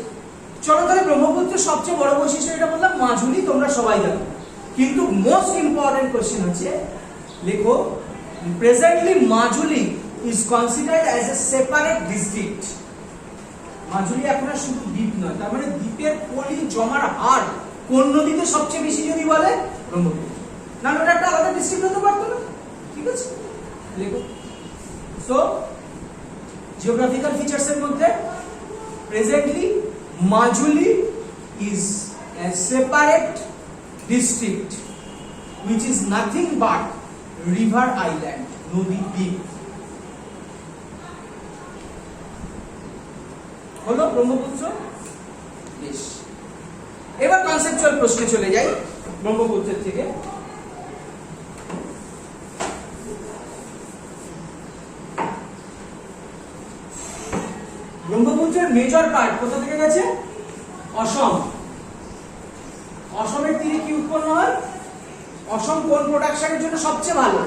Speaker 1: চলো তাহলে ব্রহ্মপুত্রের সবচেয়ে বড় বৈশিষ্ট্য এটা বললাম, মাঝুলি তোমরা সবাই জানো। কিন্তু মোস্ট ইম্পর্টেন্ট কোশ্চেন হচ্ছে লেখো presently Majuli is considered as a separate district. Majuli এখন আর শুধু দ্বীপ নয়, তার মানে দ্বীপের পলি জমার হার কোন নদীতে সবচেয়ে বেশি যদি বলে ব্রহ্মপুত্র, না ওটা একটা আলাদা ডিস্ট্রিক্ট হতে পারতো না। ঠিক আছে, লেখো। সো জিওগ্রাফিক্যাল ফিচার্স এর মধ্যে presently Majuli is a separate district which is nothing but river island, নদী দ্বীপ। হলো ব্রহ্মপুত্র। বেশ, এবার কনসেপচুয়াল প্রশ্নে চলে যাই ব্রহ্মপুত্রের থেকে। ব্রহ্মপুত্রের মেজর পার্ট কোথা থেকে গেছে? অসম। অসমের তীরে কি উৎপন্ন হয়? অসম কোন প্রোডাকশনের জন্য সবচেয়ে ভালো?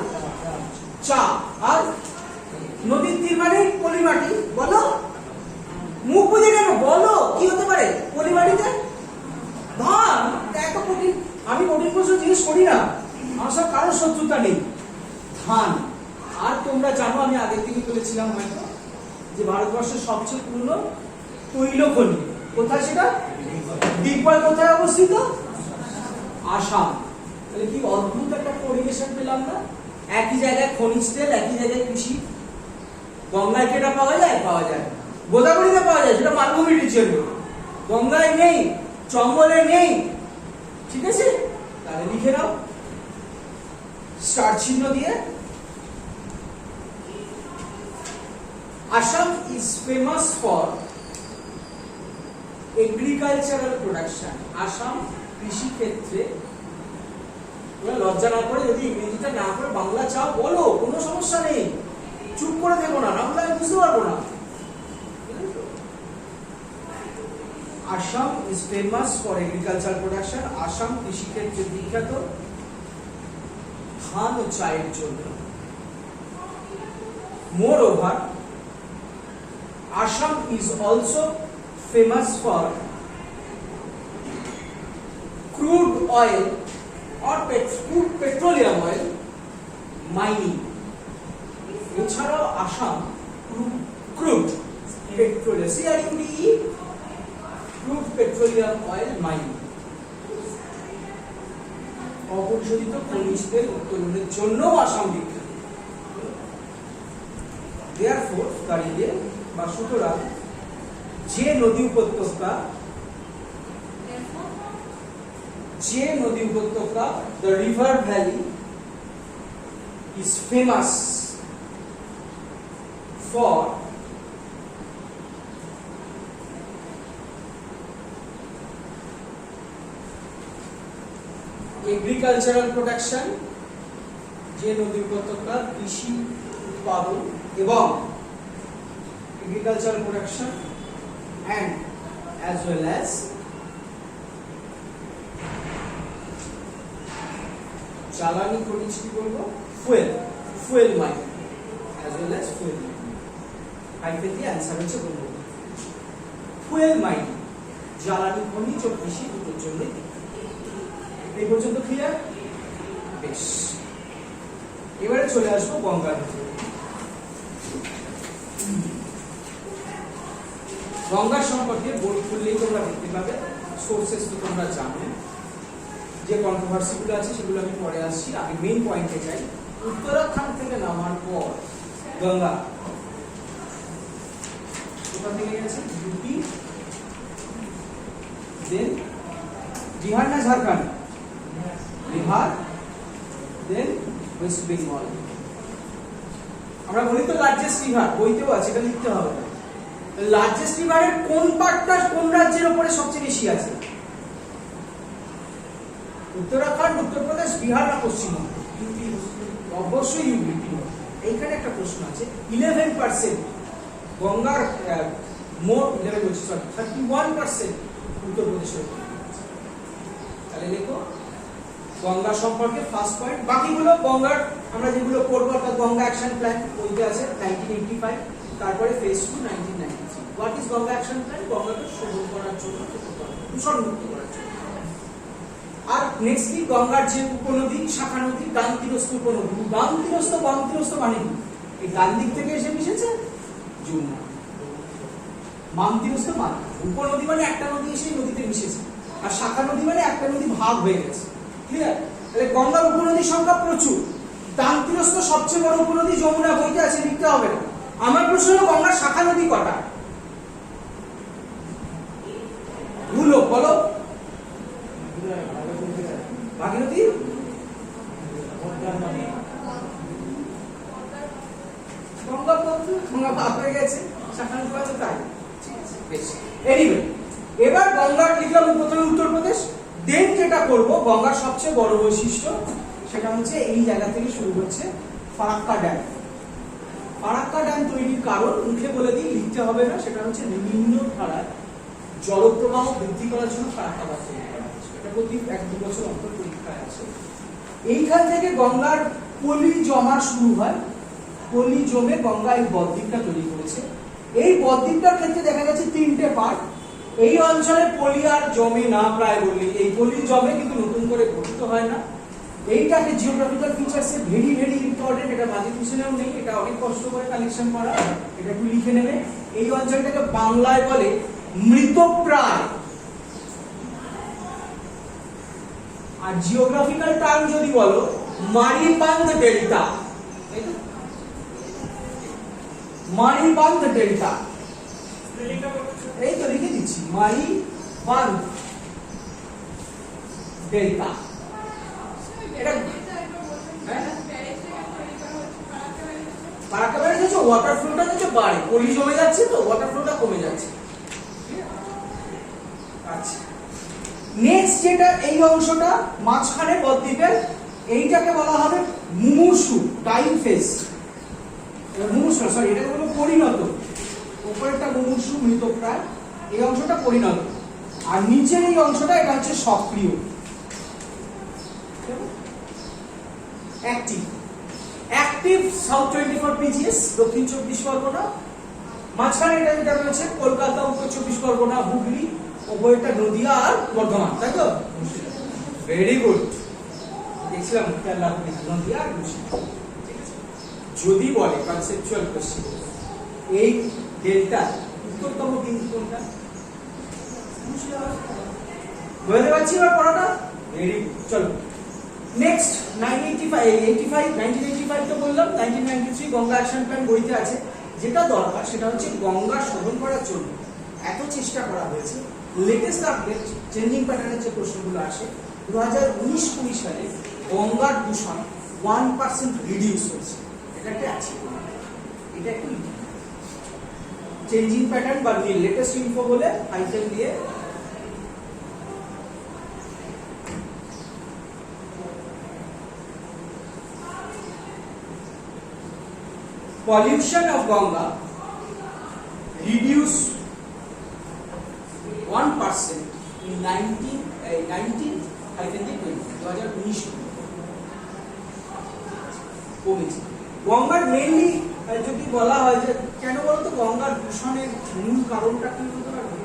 Speaker 1: চা। আর নদীর তীর মানে পলিমাটি। বলো, মুখ বুঝে কেন বলো, কি হতে পারে পলিমাটিতে? ধান। এত কঠিন, আমি কঠিন প্রশ্ন জিজ্ঞেস করি না, আমার সব কারোর শত্রুতা নেই। ধান। আর তোমরা জানো, আমি আগের থেকে বলেছিলাম হয়তো, যে ভারতবর্ষের সবচেয়ে পুরনো তৈল খনি কোথায়? সেটা দিগবয়। কোথায় অবস্থিত? আসাম। তাহলে কি অদ্ভুত একটা কোরিলেশন পেলাম না? একই জায়গায় খনিজ তেল, একই জায়গায় কৃষি। গঙ্গায় কেটা পাওয়া যায়? পাওয়া যায়। গোদাবরীতে পাওয়া যায়, সেটা মালভূমির রিজিয়ন। গঙ্গায় নেই, চম্বলে নেই। ঠিক আছে, তাহলে লিখে নাও স্টার চিহ্ন দিয়ে। Assam is famous for agricultural production. Assam কৃষি ক্ষেত্রে, লজ্জা না করে যদি ইংরেজিটা না করে বাংলা চাও বলো, কোনো সমস্যা নেই, চুপ করে দেখো না, নাহলে আমি বুঝতে পারবো না। Assam is famous for agricultural production. Assam কৃষি ক্ষেত্রে বিখ্যাত ধান ও চায়ের জন্য। Moreover, Assam is also famous for crude oil or crude petroleum oil mining. এছাড়াও Assam crude petroleum crude petroleum oil mining, অপরিশোধিত খনিজ তেল উত্তোলনের জন্য আসাম বিখ্যাত। Therefore, কারিলে বা সুতরাং যে নদী উপত্যকা the river valley is famous for agricultural production, যে নদী উপত্যকা কৃষি উৎপাদন এবং agricultural production and as well as জ্বালানি খনিজ, কি বলবো, fuel mining as well as fuel mining। Hyphen দিয়ে অ্যান্সার হচ্ছে ব্রহ্মপুত্র। fuel mining, জ্বালানি খনিজ ও কৃষি দুটোর জন্য। এই পর্যন্ত ক্লিয়ার? বেশ, এবারে চলে আসবো গঙ্গার ভিতরে। গঙ্গার সম্পর্কে বই খুললেই তোমরা দেখতে পাবে, সোর্সেস তো তোমরা জানো। যে কন্ট্রোভার্সি গুলো আছে সেগুলো আমি পরে আসছি, আমি মেইন পয়েন্টে যাই। উত্তরাখণ্ড থেকে নামার পর গঙ্গা কোথা থেকে গেছে? ইউপি, দেন বিহার না ঝাড়খণ্ড? বিহার, দেন ওয়েস্ট বেঙ্গল। আমরা বলি তো লার্জেস্ট রিভার, বইতেও আছে, এটা লিখতে হবে। লার্জেস্ট রিভারের কোন পার্টটা কোন রাজ্যের উপরে সবচেয়ে বেশি আছে? উত্তরাখণ্ড, উত্তরপ্রদেশ, বিহার না পশ্চিমবঙ্গ? অবশ্যই ইউপি। এইখানে একটা প্রশ্ন আছে। 11% গঙ্গার মোট 31% উত্তরপ্রদেশের। তাহলে দেখো গঙ্গা সম্পর্কে ফার্স্ট পয়েন্ট। বাকিগুলো গঙ্গার আমরা যেগুলো করবো, অর্থাৎ গঙ্গা অ্যাকশন প্ল্যান ওইটা আছে 1985, তারপরে phase 2 1993। What is Ganga action plan? গঙ্গাকে শোধন করার জন্য, দূষণ মুক্ত করার জন্য। আর নেক্সট কি গঙ্গার যে উপনদী শাখা নদী ডান তীরস্থ উপনদী। ডান তীরস্থ বাম তীরস্থ মানে কি? এই ডান দিক থেকে এসে মিশেছে যমুনা, বাম তীরস্থ মানে উপনদী মানে একটা নদী এসে নদীতে মিশেছে, আর শাখা নদী মানে একটা নদী ভাগ হয়ে গেছে। ক্লিয়ার? তাহলে গঙ্গার উপনদীর সংখ্যা প্রচুর। ডান তীরস্থ সবচেয়ে বড় উপনদী যমুনা, বইতে আছে, লিখতে হবে না। আমার প্রশ্ন হলো গঙ্গার শাখা নদী কটা? ভুলো বলো। ভাগীরথী, গঙ্গা গঙ্গা ভাগ হয়ে গেছে, শাখা নদী আছে তাই। ঠিক আছে, বেশ। এনিওয়ে, এবার গঙ্গার লিখলাম প্রথমে উত্তরপ্রদেশ। দেন যেটা করব, গঙ্গার সবচেয়ে বড় বৈশিষ্ট্য সেটা হচ্ছে এই জায়গা থেকে শুরু হচ্ছে ফারাক্কা ড্যাম। ফারাক্কা ড্যাম তৈরির কারণ মুখে বলে দিই, লিখতে হবে না। সেটা হচ্ছে নিম্ন ধারায় জলপ্রবাহ বৃদ্ধি করার জন্য ফারাক্কা বাঁধ তৈরি করা হচ্ছে। এটা প্রতি 1-2 বছর অন্তর পরীক্ষায় আছে। এইখান থেকে গঙ্গার পলি জমা শুরু হয়, পলি জমে গঙ্গা এই বদ্বীপটা তৈরি করেছে। এই বদ্বীপটার ক্ষেত্রে দেখা গেছে 3টে পার্ট। এই অঞ্চলে পলি আর জমে না, প্রায় বললি এই পলি জমে কিন্তু নতুন করে গঠিত হয় না। এইটাকে জিওগ্রাফিক্যাল ফিচারসে ভেরি ভেরি ইম্পর্টেন্ট। এটা বাজেট মিশনেও নেই, এটা অনেক কষ্ট করে কালেকশন করা, এটা একটু লিখে নেবে। এই অঞ্চলটাকে বাংলায় বলে মৃতপ্রায়। আর জিওগ্রাফিক্যাল টার্ম যদি বলো মারিবান্ধ ডেল্টা। মারিবান্ধ ডেল্টা, এই তো লিখে দিচ্ছি, মারিবান্ধ ডেল্টা। এটা ফারাক্কা ব্যারেজ হচ্ছে ওয়াটার ফ্লোটা হচ্ছে বাড়ে, পলি জমে যাচ্ছে তো ওয়াটার ফ্লোটা কমে যাচ্ছে। আচ্ছা, নেক্সট যেটা এই অংশটা মাঝখানে বদ্বীপের, এইটাকে বলা হবে মুমূর্ষু টাইম ফেজ। মুমূর্ষু সরি, এটাকে বলবো পরিণত। উপরেরটা মুমূর্ষু মৃতপ্রায়, এই অংশটা পরিণত। আর নিচের এই অংশটা এটা হচ্ছে সক্রিয় অ্যাক্টিভ। অ্যাক্টিভ সাউথ 24 পিজিএস দক্ষিণ 24 পরগনা, মাঝখানে এটা যেটা রয়েছে কলকাতা, উত্তর 24 পরগনা, হুগলি, ওপরেরটা নদিয়া আর বর্ধমান, তাই তো? ভেরি গুড, দেখছিলাম কেরালা, নদিয়া আর মুর্শিদাবাদ। যদি বলে কনসেপচুয়াল কোশ্চেন, এই ডেল্টা উত্তরতম বিন্দু কোনটা? বুঝতে পারছি এবার পড়াটা? Very good. চলো নেক্সট 1985 তো বললাম। 1993 গঙ্গা অ্যাকশন প্ল্যান বইতে আছে। যেটা দরকার সেটা হচ্ছে গঙ্গা শোধন করার জন্য এত চেষ্টা করা হয়েছে। লেটেস্ট আপডেট চেঞ্জিং প্যাটার্নের যে প্রশ্নগুলো আসে, 2019-20 সালে গঙ্গার দূষণ 1% রিডিউস হয়েছে। এটা একটা আছে, এটা একটু চেঞ্জিং প্যাটার্ন বা লেটেস্ট ইনফো বলে আইটেম দিয়ে pollution of Ganga reduced 1% in 2019 কমেছে। গঙ্গার মেইনলি যদি বলা হয় যে কেন বলতো গঙ্গার দূষণের মূল কারণটা কি বলতে পারবে?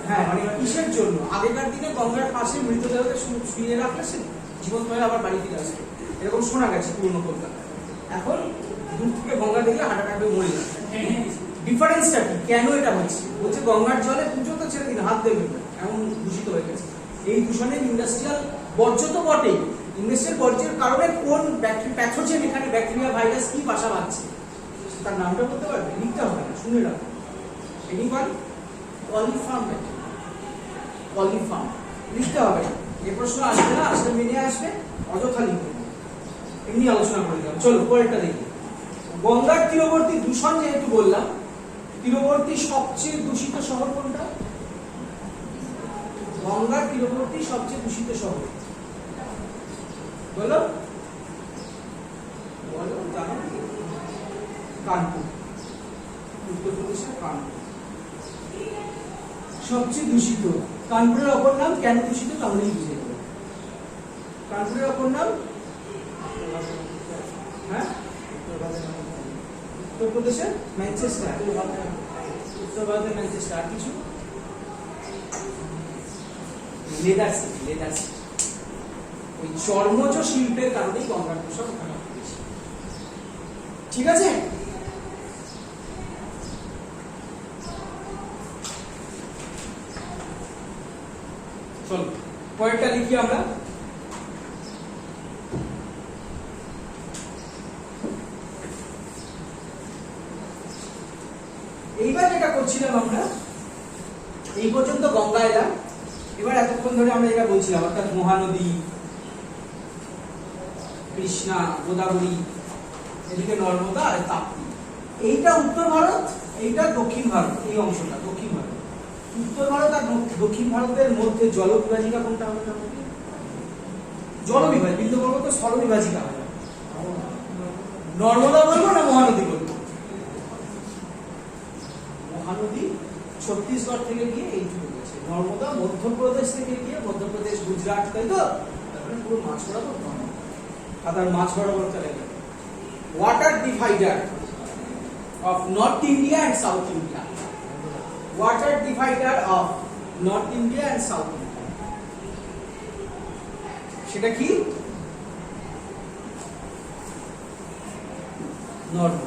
Speaker 1: হ্যাঁ, মানে কিসের জন্য? আগেকার দিনে গঙ্গার পাশে মৃতদেহকে শুয়ে রাখলেন, জীবন হয়ে আবার বাড়ি ফিরে আসবে, এরকম শোনা গেছে পুরনো কলকাতায়। এখন দূর থেকে গঙ্গা দেখলে হার্ট অ্যাটাকে মরে যাচ্ছে। ডিফারেন্সটা কি, কেন এটা হচ্ছে? বলছে গঙ্গার জলে পুজো তো ছেড়ে দিন, হাত দেবে এমন দূষিত হয়ে গেছে। এই দূষণের ইন্ডাস্ট্রিয়াল বর্জ্য তো বটেই, ইন্ডাস্ট্রিয়াল বর্জ্যের কারণে কোন প্যাথোজেন, এখানে ব্যাকটেরিয়া, ভাইরাস কি বাসা বাঁধছে তার নামটা বলতে পারবে? লিখতে হবে না, শুনে রাখো। এনিওয়ান? কলিফর্ম ব্যাকটেরিয়া, কলিফর্ম লিখতে হবে না। এই প্রশ্ন আসবে না, আসলে মেনে আসবে, অযথা লিখবে না, এমনি আলোচনা করে দিলাম। চলো পরেরটা দেখি। গঙ্গার তীরবর্তী দূষণ যেহেতু বললাম, তীরবর্তী সবচেয়ে দূষিত শহর কোনটা? গঙ্গার তীরবর্তী সবচেয়ে দূষিত শহর বলো, বলো জানো? কানপুর, উত্তরপ্রদেশের কানপুর সবচেয়ে দূষিত। কানপুরের অপর নাম কেন দূষিত তাহলেই বুঝে যাবে। কানপুরের অপর নাম, হ্যাঁ, উত্তরপ্রদেশের ম্যানচেস্টার, উত্তর ভারতের ম্যানচেস্টার। আর কিছু লেদার সিটি ওই চর্মজ শিল্পের কারণেই গঙ্গার দূষণ ওখানে বেশি। ঠিক আছে, চলো পরেরটা লিখি আমরা। এইবার যেটা করছিলাম আমরা, এই পর্যন্ত গঙ্গা এলাম। এবার এতক্ষণ ধরে আমরা যেটা বলছিলাম অর্থাৎ মহানদী, কৃষ্ণা, গোদাবরী, এদিকে নর্মদা আর তাপ্তি, এইটা উত্তর ভারত, এইটা দক্ষিণ ভারত। এই অংশটা দক্ষিণ ভারত। উত্তর ভারত আর দক্ষিণ ভারতের মধ্যে জল বিভাজিকা কোনটা হবে? জল বিভাজ বিন্দু বলবো তো স্থল বিভাজিকা হবে। নর্মদা বলবো না মহানদী বলবো? মহানদী ছত্তিশগড় থেকে গিয়ে এইটুকু গেছে, নর্মদা মধ্যপ্রদেশ থেকে গিয়ে মধ্যপ্রদেশ, গুজরাট, তাই তো? তারপরে পুরো মাছ বরাবর আর তার মাছ বরাবর চলে গেল। Water divider of North India and South India, water divider of North India and South India, সেটা কি? নর্মদা।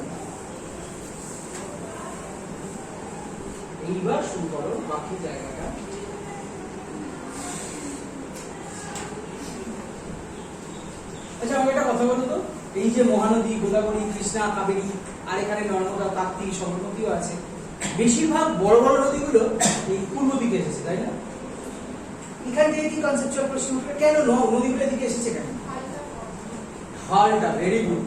Speaker 1: এইবার শুরু করো বাকি জায়গাটা। আচ্ছা আমাকে একটা কথা বলো তো, এই যে মহানদী, গোদাবরী, কৃষ্ণা, কাবেরী, আর এখানে নর্মদা, তাপ্তি, সবরমতীও আছে, বেশিরভাগ বড় বড় নদীগুলো এই পূর্ব দিকে এসেছে, তাই না? এখান থেকে কি কনসেপচুয়াল প্রশ্ন উঠবে, কেন নদীগুলো দিকে এসেছে কেন? ঢালটা, ভেরি গুড,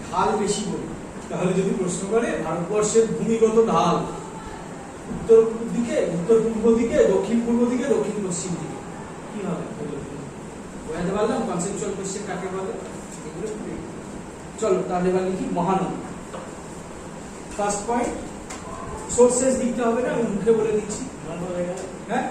Speaker 1: ঢাল বেশি বলি। তাহলে যদি প্রশ্ন করে ভারতবর্ষের ভূমিগত ঢাল উত্তর দিকে, উত্তর পূর্ব দিকে, দক্ষিণ পূর্ব দিকে, দক্ষিণ পশ্চিম দিকে, কি হবে? বোঝাতে পারলাম কনসেপচুয়াল কোশ্চেন কাকে বলে? এগুলো চলো তাহলে এবার লিখি মহানদী। ফার্স্ট পয়েন্ট, সোর্সেস লিখতে হবে না, আমি মুখে বলে দিচ্ছি। হ্যাঁ,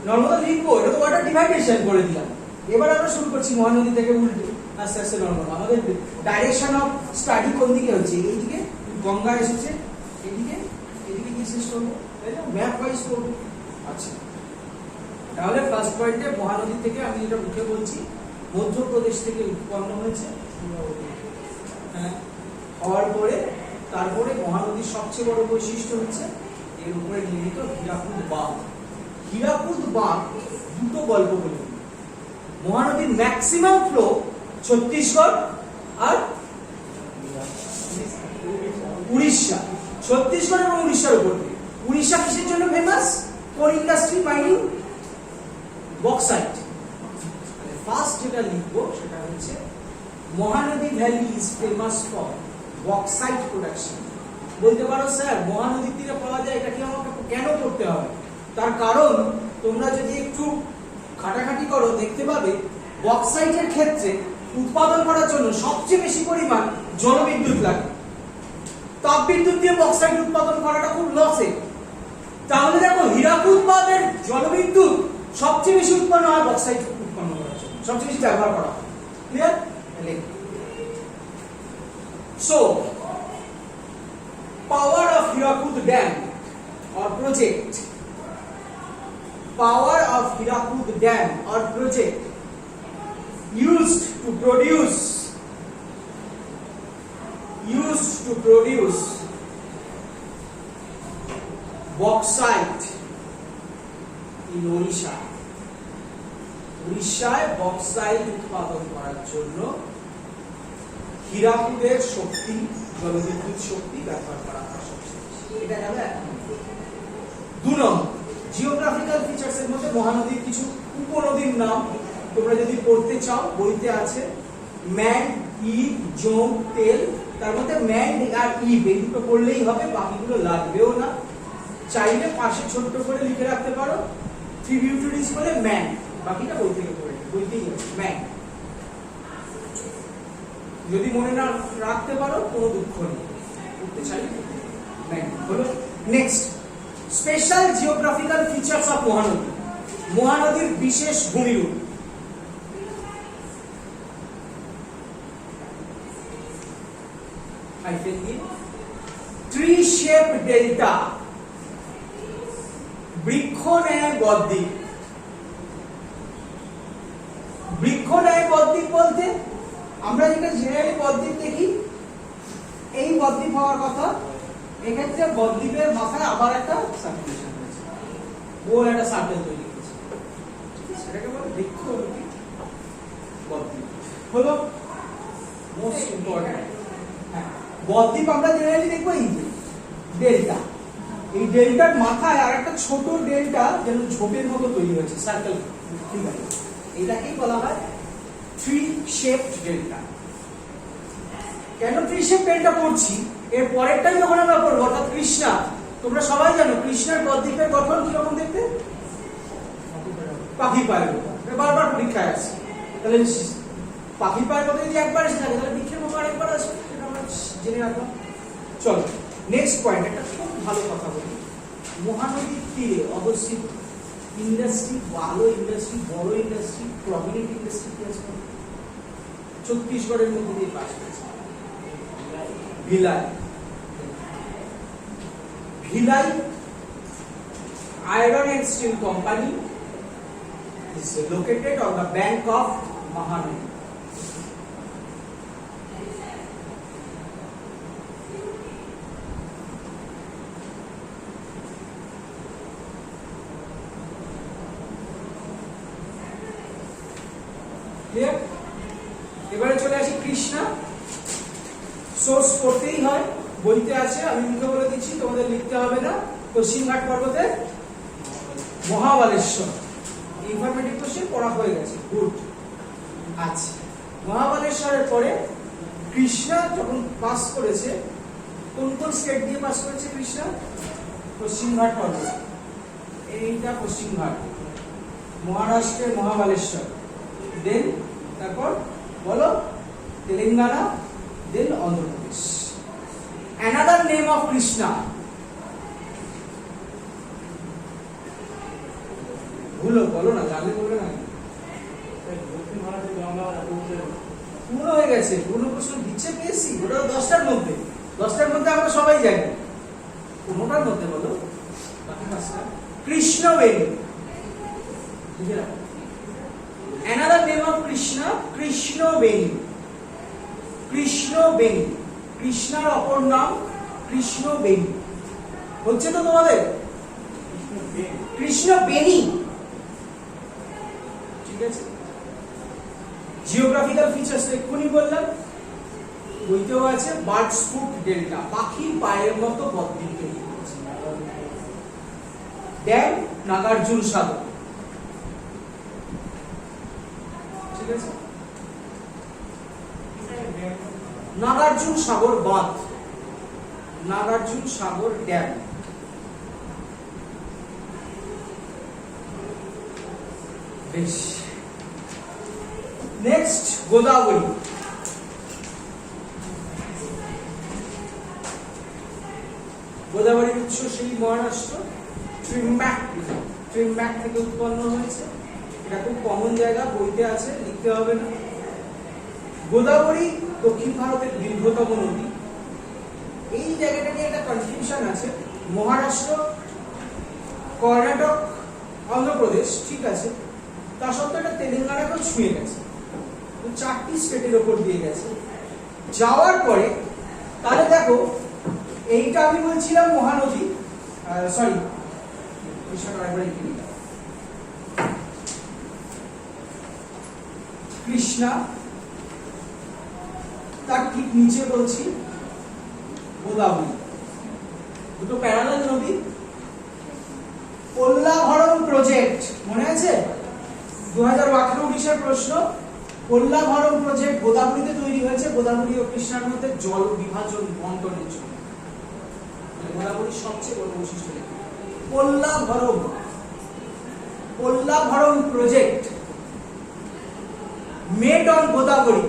Speaker 1: নর্মদা লিখবো, এটা তো ওয়াটার ডিভাইডেশন করে দিলাম। এবার আমরা শুরু করছি মহানদী থেকে উল্টে আস্তে আস্তে নর্মদা। আমাদের ডাইরেকশন অফ স্টাডি কোন দিকে হচ্ছে? এইদিকে গঙ্গা এসেছে, এদিকে এদিকে কি শেষ করবো, তাই না? ম্যাপ ওয়াইজ করবো। আচ্ছা, তাহলে ফার্স্ট পয়েন্টে মহানদী থেকে, আমি যেটা মুখে বলছি, মধ্যপ্রদেশ থেকে উৎপন্ন হয়েছে। হ্যাঁ, হওয়ার পরে তারপরে মহানদীর সবচেয়ে বড় বৈশিষ্ট্য হচ্ছে এর উপরে নির্মিত হীরাকুদ বাঁধ। হীরাকুদ বাঁধ দুটো গল্প বলি। মহানদীর ম্যাক্সিমাম ফ্লো ছত্তিশগড় আর উড়িষ্যা, ছত্তিশগড় এবং উড়িষ্যার উপর দিয়ে। উড়িষ্যা কিসের জন্য ফেমাস? কোন ইন্ডাস্ট্রি? Mining, bauxite. ফার্স্ট যেটা লিখবো সেটা হচ্ছে Mahanadi valley is famous for bauxite production. বলতে পারো স্যার মহানদীর তীরে পাওয়া যায়, এটা কি আমাকে কেন করতে হবে? তার কারণ তোমরা যদি একটু খাটাখাটি করো দেখতে পাবে বক্সাইটের ক্ষেত্রে উৎপাদন করার জন্য সবচেয়ে বেশি পরিমাণ জলবিদ্যুৎ লাগে। তাপবিদ্যুৎ দিয়ে বক্সাইট উৎপাদন করাটা খুব লসে। তাহলে দেখো হীরাকুদ বাঁধের জলবিদ্যুৎ সবচেয়ে বেশি উৎপন্ন হয় বক্সাইট উৎপন্ন করার জন্য, সবচেয়ে বেশি ব্যবহার করা হয়। Clear? So, power of Hirakud Dam or project, power of Hirakud Dam or project used to produce bauxite in Odisha. উড়িষ্যায় বক্সাইট উৎপাদন করার জন্য হীরাকুদের শক্তি, জলবিদ্যুৎ শক্তি ব্যবহার করা হয় সবচেয়ে বেশি। এটা গেল এক নম্বর। 2 নম্বর, জিওগ্রাফিক্যাল ফিচার্স এর মধ্যে মহানদীর কিছু উপনদীর নাম তোমরা যদি পড়তে চাও বইতে আছে। ম্যান্ড, ইব, জোং, তেল। তার মধ্যে ম্যান্ড আর ইব এই দুটো পড়লেই হবে, বাকিগুলো লাগবেও না। চাইলে পাশে ছোট্ট করে লিখে রাখতে পারো ট্রিবিউটারিজ বলে ম্যান্ড, বাকিটা বই থেকে পড়ে বইতেই আছে ম্যান্ড। যদি মনে না রাখতে পারো কোনো দুঃখ নেই, পড়তে চাইলে ম্যান্ড হলো। Next, special geographical features of Mahanadi. মহানদীর বিশেষ ভূমিরূপ। ট্রি শেপ ডেল্টা, বৃক্ষ ন্যায় বদ্বীপ। বৃক্ষরায় বদ্বীপ বলতে আমরা যেটা জেনারেলি বদ্বীপ দেখি, এই বদ্বীপ হওয়ার কথা। এক্ষেত্রে বদ্বীপের মাথায় আবার একটা সার্কুলেশন হয়েছে, গোল একটা সার্কেল তৈরি হয়েছে, সেটাকে বলে বৃক্ষ বদ্বীপ। হলো মোস্ট ইম্পর্টেন্ট। হ্যাঁ, বদ্বীপ আমরা জেনারেলি দেখবো এই যে ডেল্টা, এই ডেল্টার মাথায় আর একটা ছোট ডেল্টা যেন ঝোপের মতো তৈরি হয়েছে, সার্কেল। ঠিক আছে, এটাকেই বলা হয় ট্রি শেপড ডেল্টা। কেন ট্রি শেপ ডেল্টা পড়ছি, এর পরেরটাই যখন আমরা পড়বো, অর্থাৎ কৃষ্ণা। তোমরা সবাই জানো কৃষ্ণার বদ্বীপের গঠন কিরকম দেখতে, পাখি পায়ের মতো। বারবার পরীক্ষায় আছে, তাহলে পাখি পায়ের মতো যদি একবার এসে থাকে, তাহলে বৃক্ষের মতো আরেকবার আসবে, সেটা আমরা জেনে রাখলাম। চলো নেক্সট পয়েন্ট, একটা খুব ভালো কথা বলি। মহানদীর তীরে অবস্থিত ইন্ডাস্ট্রি, ভালো ইন্ডাস্ট্রি, বড় ইন্ডাস্ট্রি, প্রমিনেন্ট ইন্ডাস্ট্রি কি আছে ছত্তিশগড়ের মধ্যে দিয়ে পাস করেছে? Bhilai. Bhilai iron and steel company is located on the bank of Mahanadi. Clear? এবারে চলে আসি কৃষ্ণা। সোর্স করতেই হয়, বইতে আছে, আমি মুখে বলে দিচ্ছি, তোমাদের লিখতে হবে না। পশ্চিমঘাট পর্বতে মহাবালেশ্বর। ইনফরমেটিভ কোশ্চেন পড়া হয়ে গেছে, গুড। আচ্ছা, মহাবালেশ্বরের পরে কৃষ্ণা যখন পাস করেছে, কোন কোন স্টেট দিয়ে পাস করেছে কৃষ্ণা? পশ্চিমঘাট পর্বত, এইটা পশ্চিমঘাট, মহারাষ্ট্রের মহাবালেশ্বর, দেন তারপর বলো Telangana, then Andhra Pradesh. Another name of Krishna, ভুলো বলো না, জানলে বলবে না। পুরো হয়ে গেছে, পুরো প্রশ্ন দিচ্ছে পেয়েছি, ওটা 10টার মধ্যে, 10টার মধ্যে আমরা সবাই জানি। কোনটার মধ্যে বলো? বাকি 5টা। কৃষ্ণবেণী, বুঝে রাখো। Another name of Krishna, Krishnaveni. Krishnaveni, কৃষ্ণার অপর নাম কৃষ্ণবেণী। হচ্ছে তো তোমাদের? কৃষ্ণবেণী, ঠিক আছে। জিওগ্রাফিক্যাল ফিচার্স এক্ষুনি বললাম, বইতেও আছে, বার্ডস ফুট ডেল্টা, পাখির পায়ের মতো বদ্বীপ তৈরি করেছে। ড্যাম নাগার্জুন সাগর, ঠিক আছে। নাগার্জুন সাগর বাঁধ, নাগার্জুন সাগর ড্যাম। বেশ, নেক্সট গোদাবরী। গোদাবরীর উৎস সেই মহারাষ্ট্র, ট্রিম্ব্যাক, ট্রিম্ব্যাক থেকে উৎপন্ন হয়েছে। এটা খুব কমন জায়গা, বইতে আছে, লিখতে হবে না। গোদাবরী দক্ষিণ ভারতের দীর্ঘতম নদী। এই জায়গাটা নিয়ে একটা কনফিউশন আছে। মহারাষ্ট্র, কর্ণাটক, অন্ধ্রপ্রদেশ, ঠিক আছে, তা সত্ত্বেও এটা তেলেঙ্গানাকেও ছুঁয়ে গেছে, 4টি স্টেটের ওপর দিয়ে গেছে। যাওয়ার পরে তাহলে দেখো, এইটা আমি বলছিলাম মহানদী, সরি, কৃষ্ণা, তার ঠিক নিচে বলছি গোদাবরী, দুটো প্যারালাল নদী। পোল্লাভরম প্রজেক্ট মনে আছে? 2018-19 প্রশ্ন। পোল্লাভরম প্রজেক্ট গোদাবরীতে তৈরি হয়েছে, গোদাবরী ও কৃষ্ণার মধ্যে জল বিভাজন বন্টনের জন্য। গোদাবরীর সবচেয়ে বড় বৈশিষ্ট্য পোল্লাভরম, পোল্লাভরম project made on Godavari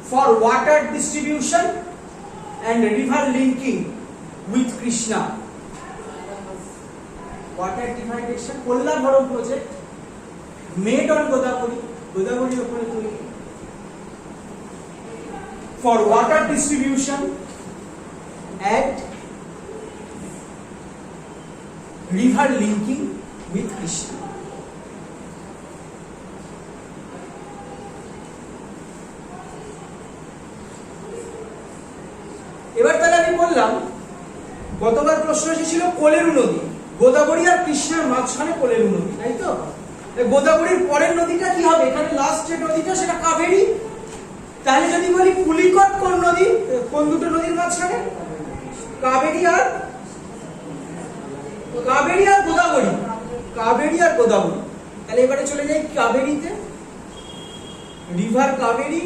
Speaker 1: for water distribution and river linking with Krishna. Water dividation, Pollabharam project made on Godavari, Godavari upore তৈরি, for water distribution and river linking with Krishna. এবার তাহলে আমি বললাম গতবার প্রশ্ন এসেছিল কোলেরু নদী, গোদাবরী আর কৃষ্ণার মাঝখানে কোলেরু নদী, তাই তো? গোদাবরীর পরের নদীটা কি হবে? এখানে লাস্ট যে নদীটা সেটা কাবেরী। তাহলে যদি বলি পুলিকট কোন নদী, কোন দুটো নদীর মাঝখানে? কাবেরী আর গোদাবরী। কাবেরী আর গোদাবরী। তাহলে এবারে চলে যাই কাবেরীতে। রিভার কাবেরী।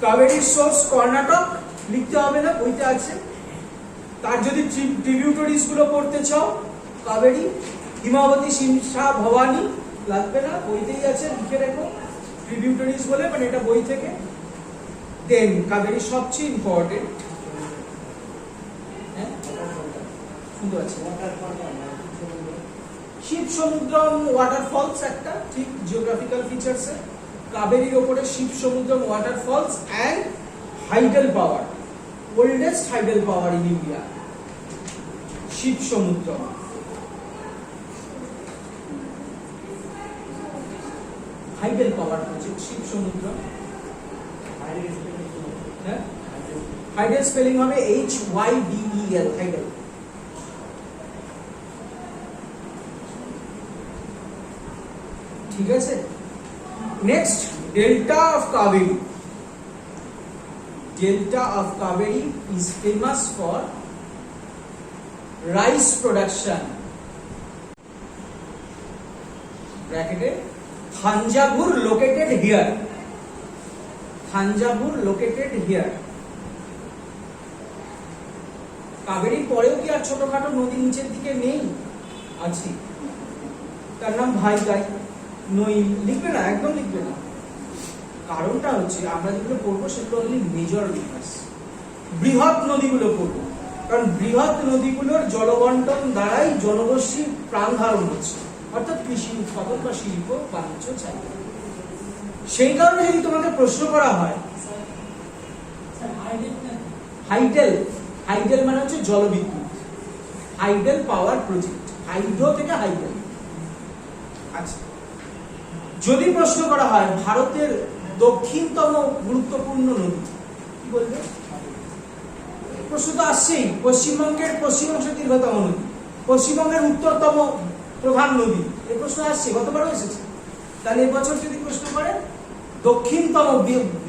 Speaker 1: কাবেরীর সোর্স কর্ণাটক, লিখতে হবে না, বইতে আছে। তার যদি ট্রিবিউটারিজ গুলো পড়তে চাও, কাবেরী, হিমাবতী, শিমশা, ভবানী, লাগবে না, বইতেই আছে, লিখে রেখো ট্রিবিউটারিজ বলে, মানে এটা বই থেকে। দেন কাবেরী সবচেয়ে ইম্পর্টেন্ট, শুধু আছে শিব সমুদ্রম ওয়াটারফলস, একটা ঠিক জিওগ্রাফিক্যাল ফিচার্স। কাবেরীর ওপরে Shiva Samudram waterfalls and hydel power, oldest hydel power in India, Shiva Samudram. Hydel power project, Shiva Samudram. Hydel spelling হবে HYDEL, হাইডেল। ঠিক আছে। Next, delta of Kaveri. Delta of Kaveri is famous for rice production. Bracketed. Thanjavur located here. Thanjavur located here. কাবেরীর পরেও কি আর ছোটখাটো নদী নিচের দিকে নেই? আছে। তার নাম ভাইগাই, নইল। লিখবে না, একদম লিখবে না। কারণটা হচ্ছে আমরা যেগুলো পড়বো সেগুলো অনলি মেজর রিভার্স, বৃহৎ নদীগুলো পড়বো, কারণ বৃহৎ নদীগুলোর জলবন্টন দ্বারাই জনগোষ্ঠীর প্রাণ ধারণ হচ্ছে, অর্থাৎ কৃষি উৎপাদন বা শিল্প বাণিজ্য চাই। সেই কারণে যদি তোমাকে প্রশ্ন করা হয় হাইডেল, হাইডেল মানে হচ্ছে জলবিদ্যুৎ, হাইডেল পাওয়ার প্রজেক্ট, হাইড্রো থেকে হাইডেল। আচ্ছা, যদি প্রশ্ন করা হয় ভারতের দক্ষিণতম গুরুত্বপূর্ণ নদী, কি বলবে? প্রশ্ন তো আসছেই, পশ্চিমবঙ্গের পশ্চিম অংশের দীর্ঘতম নদী, পশ্চিমবঙ্গের উত্তরতম প্রধান নদী, এই প্রশ্ন আসছে, গতবারও এসেছে। তাহলে এবছর যদি প্রশ্ন করে দক্ষিণতম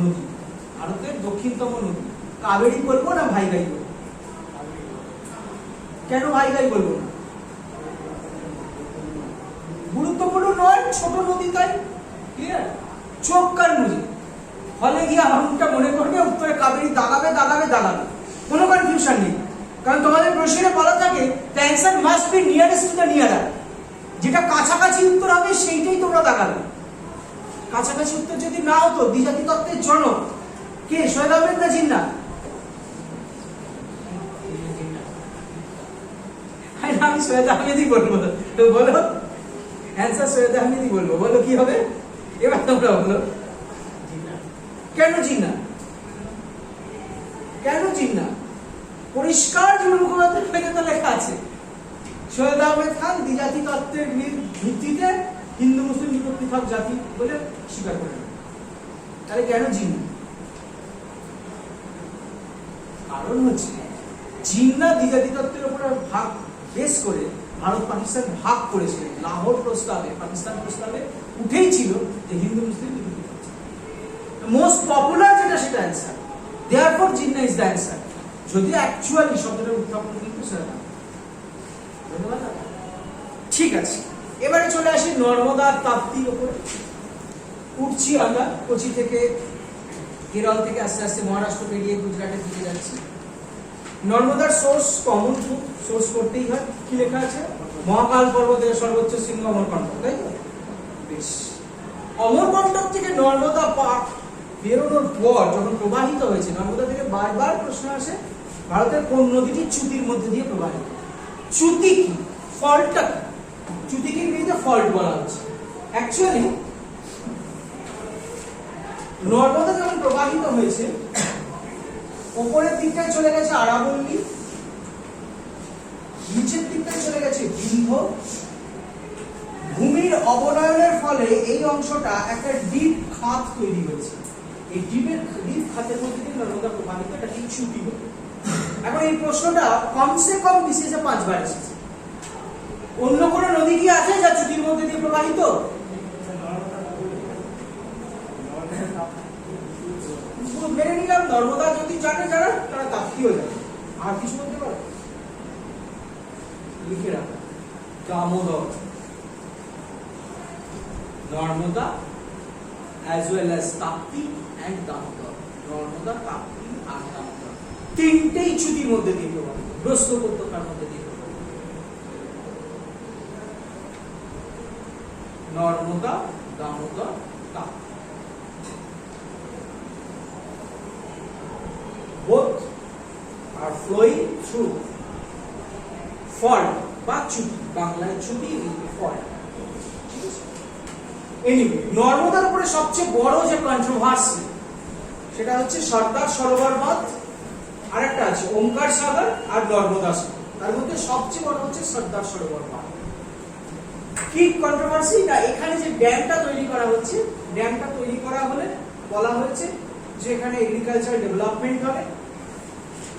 Speaker 1: নদী, ভারতের দক্ষিণতম নদী, কাবেরী বলবো না ভাইগাই বলবো? কেন ভাইগাই বলবো না? গুরুত্বপূর্ণ নয়, ছোট নদী, তাই। ক্লিয়ার? চোখকার নদী, ফলে গিয়ে আহমটা মনে করবে উত্তরে কাবেরী দাগাবে দাগাবে দাগাবে, কোনো কনফিউশন নেই। কারণ তোমাদের প্রশ্নে বলা থাকে the answer must be nearest to the nearer, যেটা কাছাকাছি উত্তর হবে সেইটাই তোমরা দাগাবে। কাছাকাছি উত্তর যদি না হতো, দ্বিজাতি তত্ত্বের জনক কে, সৈয়দ আহমেদ না জিন্নাহ? আমি সৈয়দ আহমেদই বলবো, তো বলো অ্যান্সার সৈয়দ আহমেদই বলবো, বলো কি হবে? এবার তোমরা বলো কেন জিন্নাহ? কেন জিন্নাহ? পরিষ্কার জীবন মুখোপাধ্যায়ের তো লেখা আছে সৈয়দ আহমেদ খান দ্বিজাতি তত্ত্বের ভিত্তিতে হিন্দু মুসলিম দুটো পৃথক জাতি বলে স্বীকার করেন। তাহলে কেন জিন্নাহ? কারণ হচ্ছে জিন্নাহ দ্বিজাতি তত্ত্বের উপর ভাগ বেস করে ভারত পাকিস্তান ভাগ করেছিলেন। লাহোর প্রস্তাবে, পাকিস্তান প্রস্তাবে উঠেই ছিল যে হিন্দু মুসলিম দুটো পৃথক জাতি। মোস্ট পপুলার যেটা সেটা answer, therefore Jinnah is the answer. যদি অ্যাকচুয়ালি শব্দটার উত্থাপন কিন্তু সেটা না। ধন্যবাদ। ঠিক আছে, এবারে চলে আসি নর্মদা তাপ্তির উপরে। উঠছি আমরা কোচি থেকে, কেরল থেকে আস্তে আস্তে মহারাষ্ট্র পেরিয়ে গুজরাটের দিকে যাচ্ছি। নর্মদার সোর্স কমন, সোর্স করতেই হয়। কি লেখা আছে? মহাকাল পর্বতের সর্বোচ্চ শৃঙ্গ অমরকণ্টক, তাই তো? বেশ, অমরকণ্টক থেকে নর্মদা বেরোনোর পর যখন প্রবাহিত হয়েছে, নর্মদা থেকে বারবার প্রশ্ন আসে ভারতের কোন নদীটি চ্যুতির মধ্যে দিয়ে প্রবাহিত? চ্যুতি কি, ফল্টটা কি? চ্যুতিকে ইংরেজিতে ফল্ট বলা হচ্ছে। অ্যাকচুয়ালি নর্মদা যখন প্রবাহিত হয়েছে, উপরের দিকটায় চলে গেছে আরাবল্লী, আছে বিন্ধ। ভূমির অবনয়নের ফলে এই অংশটা একটা ডিপ খাত তৈরি হয়েছে। এই ডিপ খাতের মধ্যে দিয়ে নর্মদা প্রবাহিত, এটা কি ছুটি হলো। এখন এই প্রশ্নটা কমসে কম বিশেষে 5 বার এসেছে। অন্য কোনো নদী কি আছে যা ছুটির মধ্যে দিয়ে প্রবাহিত? মেনে নিলাম নর্মদা যদি জানে যারা, তারা তাপ্তিও জানে। আর কিছু বলতে পারে? লিখে রাখা Damodar, Narmada as well as Tapti and Damodar. Narmada, Tapti আর দামোদর তিনটেই ছুটির মধ্যে দিয়ে প্রবাহিত, প্রশ্ন উপত্যকার মধ্যে দিয়ে প্রবাহিত। Narmada, Damodar, Tapti. Both are flowing through fault বা ছুটি, বাংলায় ছুটি, ফল্ট। এনিওয়ে, নর্মদার উপরে সবচেয়ে বড় যে কন্ট্রোভার্সি সেটা হচ্ছে সর্দার সরোবর বাঁধ, আর একটা আছে ওমকার সাগর আর নর্মদা সাগর। তার মধ্যে সবচেয়ে বড় হচ্ছে সর্দার সরোবর বাঁধ। কি কন্ট্রোভার্সি? না, এখানে যে ড্যামটা তৈরি করা হচ্ছে, ড্যামটা তৈরি করা হলে বলা হয়েছে যে এখানে এগ্রিকালচার ডেভেলপমেন্ট হবে,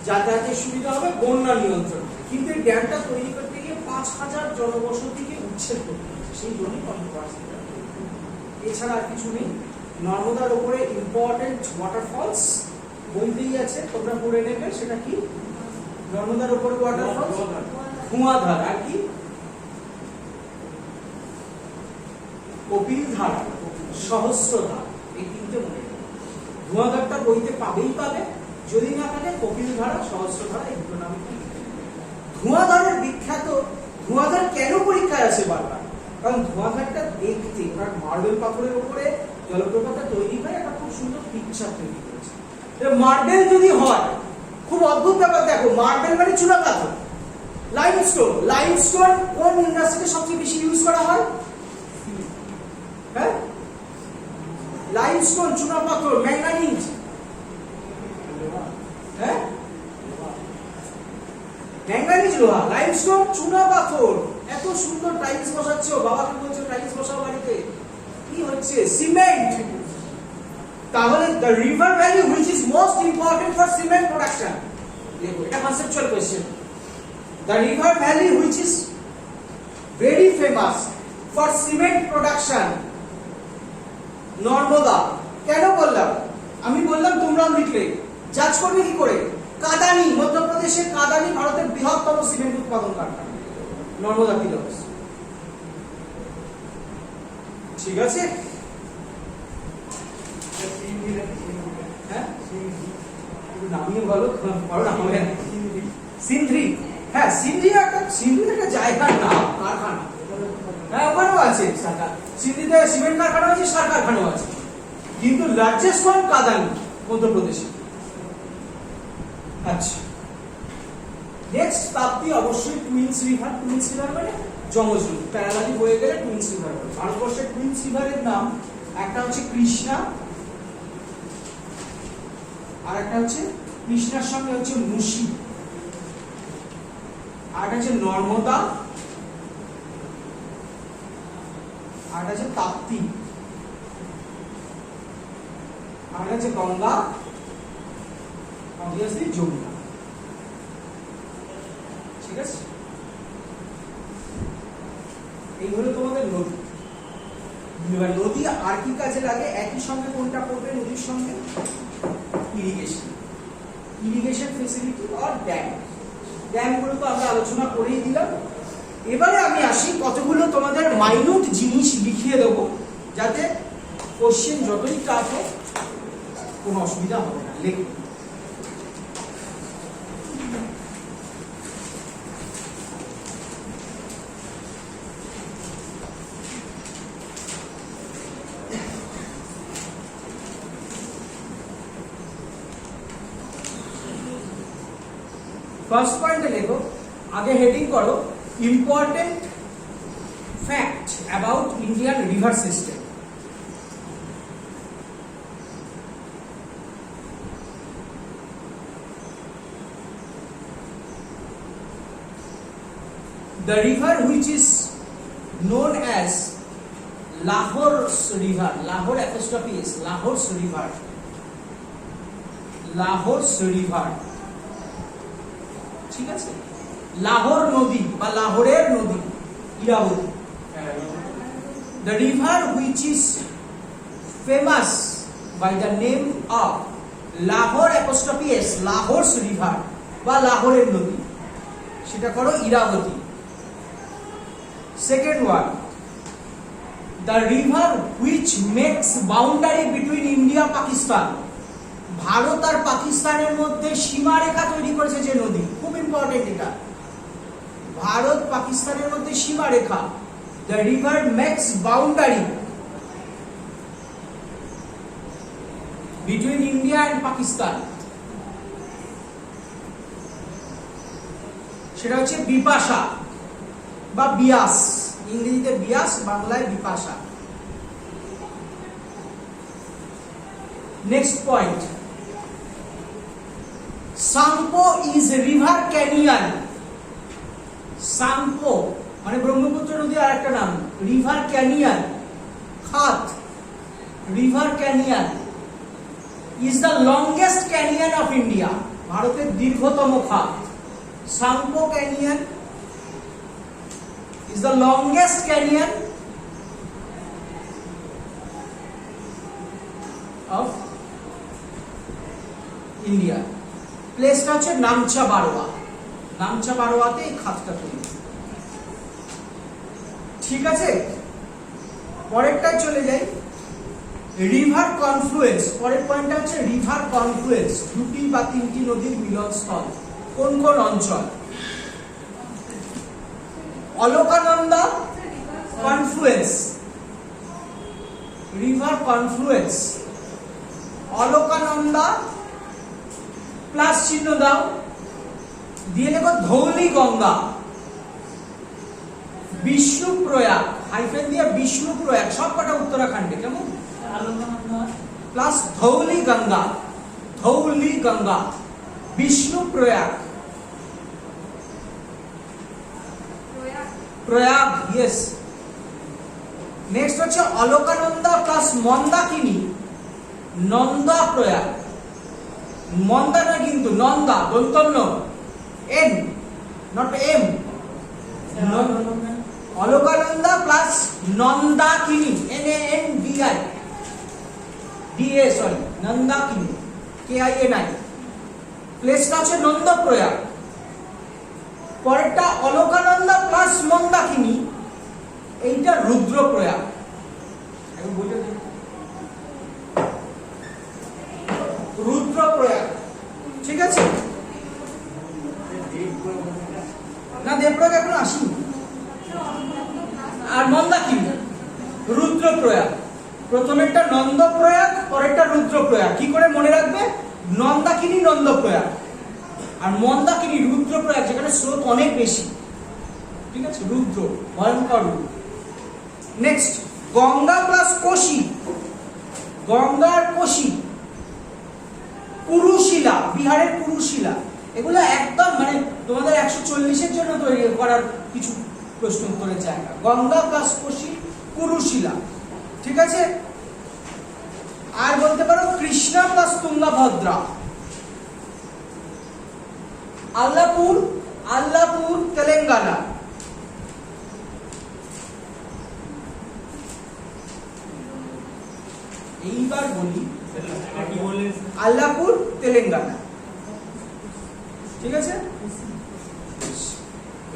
Speaker 1: যাতায়াতের সুবিধা হবে, বন্যা নিয়ন্ত্রণ হবে। কিন্তু এই ড্যামটা তৈরি করতে গিয়ে 5000 জনবসতিকে উচ্ছেদ করতে হচ্ছে, সেই জন্যই কন্ট্রোভার্সি। এছাড়া আর কিছু নেই। নর্মদার উপরে ইম্পর্টেন্ট ওয়াটারফলস বলতেই আছে, তোমরা পড়ে নেবে। সেটা কি? নর্মদার উপরে ওয়াটারফলস ধোঁয়াধার, আর কি কপিলধারা, সহস্রধার, এই তিনটে মনে রাখবে। ধোঁয়াধারটা বইতে পাবেই পাবে, যদি না থাকে কপিলধারা, সহস্রধারা, এই দুটো নামে। ধোঁয়াধারের বিখ্যাত, ধোঁয়াধার কেন পরীক্ষায় আসে বারবার? কারণ ধোঁয়াধারটা দেখতে, কারণ মার্বেল পাথরের উপরে জলপ্রপাতটা তৈরি হয়, একটা খুব সুন্দর পিকচার তৈরি করেছে। মার্বেল যদি হয়, খুব অদ্ভুত ব্যাপার। দেখো, মার্বেল মানে চুনা পাথর। লাইমস্টোন, লাইমস্টোন কোন ইন্ডাস্ট্রিতে সবচেয়ে বেশি ইউজ করা হয়? হ্যাঁ, লাইমস্টোন, চুনা পাথর, ম্যাঙ্গানিজ, হ্যাঁ ম্যাঙ্গানিজ লোহা, লাইমস্টোন, চুনা পাথর। এত সুন্দর টাইলস বসাচ্ছো, বাবাকে বলছো টাইলস বসাও বাড়িতে, কি হচ্ছে? সিমেন্ট। তাহলে the river valley which is most important for cement production, দেখো এটা conceptual question. the river valley which is very famous for cement production, Narmada. কেন বললাম? আমি বললাম, তোমরাও লিখলে। জাজ করবে কি করে? কাদানি, মধ্যপ্রদেশের কাদানি ভারতের বৃহত্তম সিমেন্ট উৎপাদন কারখানা, নর্মদা তীরে অবস্থিত। ঠিক আছে? হ্যাঁ, নামিয়ে বলো, বলো না হবে। সিন্ধ্রি, হ্যাঁ সিন্ধ্রি একটা জায়গার নাম, কারখানা। হ্যাঁ, ওখানেও আছে সিন্ধ্রিতে সিমেন্ট কারখানা আছে, সার কারখানাও আছে। কিন্তু লার্জেস্ট ওয়ান কাদানি, মধ্যপ্রদেশে। আচ্ছা, নেক্সট তাপ্তি, অবশ্যই টুইন্স রিভার। টুইন্স রিভার মানে যমজ নদী, প্যারালালি বয়ে গেলে টুইন্স রিভার বলে। ভারতবর্ষের টুইন্স রিভারের নাম, একটা হচ্ছে কৃষ্ণা, আর একটা হচ্ছে কৃষ্ণার সঙ্গে হচ্ছে মুশি, আর একটা হচ্ছে নর্মদা, আর একটা হচ্ছে তাপ্তি, আর একটা হচ্ছে গঙ্গা, অবভিয়াসলি যমুনা। ঠিক আছে? এই হলো তোমাদের নদী। এবার নদী আর কি কাজে লাগে? একই সঙ্গে কোনটা পড়বে নদীর সঙ্গে? ইরিগেশন, ইরিগেশন ফেসিলিটি আর ড্যাম। ড্যামগুলো তো আমরা আলোচনা করেই দিলাম। এবারে আমি আসি, কতগুলো তোমাদের মাইনুট জিনিস লিখিয়ে দেবো, যাতে কোশ্চেন যতই টাফ হোক কোনো অসুবিধা হবে না। লেখো। ফার্স্ট পয়েন্টে লেখো, আগে হেডিং করো important fact about Indian river system. The river which is known as Lahore's river, Lahore apostrophe is Lahore's river, Lahore's river, ঠিক আছে, লাহোর নদী বা লাহোরের নদী Irabati. The river which is famous by the name of Lahore apostrophe s, Lahore's river বা লাহোরের নদী, সেটা করো Irabati. Second one, the river which makes boundary between India Pakistan, Bharat আর পাকিস্তানের মধ্যে সীমারেখা তৈরি করেছে যে নদী, খুব ইম্পর্টেন্ট এটা, ভারত পাকিস্তানের মধ্যে সীমারেখা। The river makes boundary between India and Pakistan, সেটা হচ্ছে বিপাশা বা বিয়াস, ইংরেজিতে বিয়াস, বাংলায় Bipasha. Next point, Tsangpo is river canyon. Tsangpo মানে ব্রহ্মপুত্র নদী আর একটা নাম, রিভার ক্যানিয়ন, খাত, river canyon is the longest canyon of India, ভারতের দীর্ঘতম খাত। Tsangpo canyon is the longest canyon of India. প্লেসটা হচ্ছে নামচা বারোয়া, নামচা বারোয়াতে এই খাতটা তৈরি। ঠিক আছে, পরেরটায় চলে যাই, রিভার কনফ্লুয়েন্স। পরের পয়েন্টটা হচ্ছে রিভার কনফ্লুয়েন্স, দুটি বা তিনটি নদীর মিলনস্থল কোন কোন অঞ্চল? Alaknanda confluence, river confluence, Alaknanda plus চিহ্ন দাও, দিয়ে লেখো ধৌলি গঙ্গা, বিষ্ণুপ্রয়াগ, হাইফেন দিয়ে বিষ্ণুপ্রয়াগ, সবকটা উত্তরাখণ্ডে, কেমন, plus Dhauli Ganga, Dhauli Ganga, Vishnuprayag, Prayag, yes. Next হচ্ছে অলকানন্দা প্লাস মন্দাকিনী, নন্দা প্রয়াগ, মন্দা না কিন্তু নন্দা, দন্তন্য, N not M, Alaknanda plus Nandakini, N A N D I D A, sorry Nandakini, K I N I, প্লেসটা হচ্ছে নন্দপ্রয়াগ। পরেরটা অলকানন্দা প্লাস মন্দাকিনী, এইটা রুদ্রপ্রয়াগ। রুদ্রপ্রয়াগ, ঠিক আছে না, দেবপ্রয়াগ এখন আসেনি। আর মন্দাকিনী, রুদ্রপ্রয়াগ, প্রথমেরটা নন্দপ্রয়াগ, পরেরটা রুদ্রপ্রয়াগ। কি করে মনে রাখবে? নন্দাকিনী নন্দপ্রয়াগ, আর মন্দাকিনী রুদ্রপ্রয়াগ, যেখানে স্রোত অনেক বেশি, ঠিক আছে, রুদ্র, ভয়ঙ্কর রূপ। নেক্সট গঙ্গা প্লাস কোশি, গঙ্গার কোশি, কুরুশিলা, বিহারের কুরুশিলা, এগুলো একদম মানে তোমাদের 140-এর জন্য তৈরি করার কিছু প্রশ্ন উত্তরের জায়গা। গঙ্গা প্লাস কোশি, কুরুশিলা, ঠিক আছে। আর বলতে পারো কৃষ্ণা প্লাস তুঙ্গাভদ্রা, আল্লাপুর, আল্লাপুর তেলেঙ্গানা, এইবার বলি আল্লাপুর তেলেঙ্গানা, ঠিক আছে।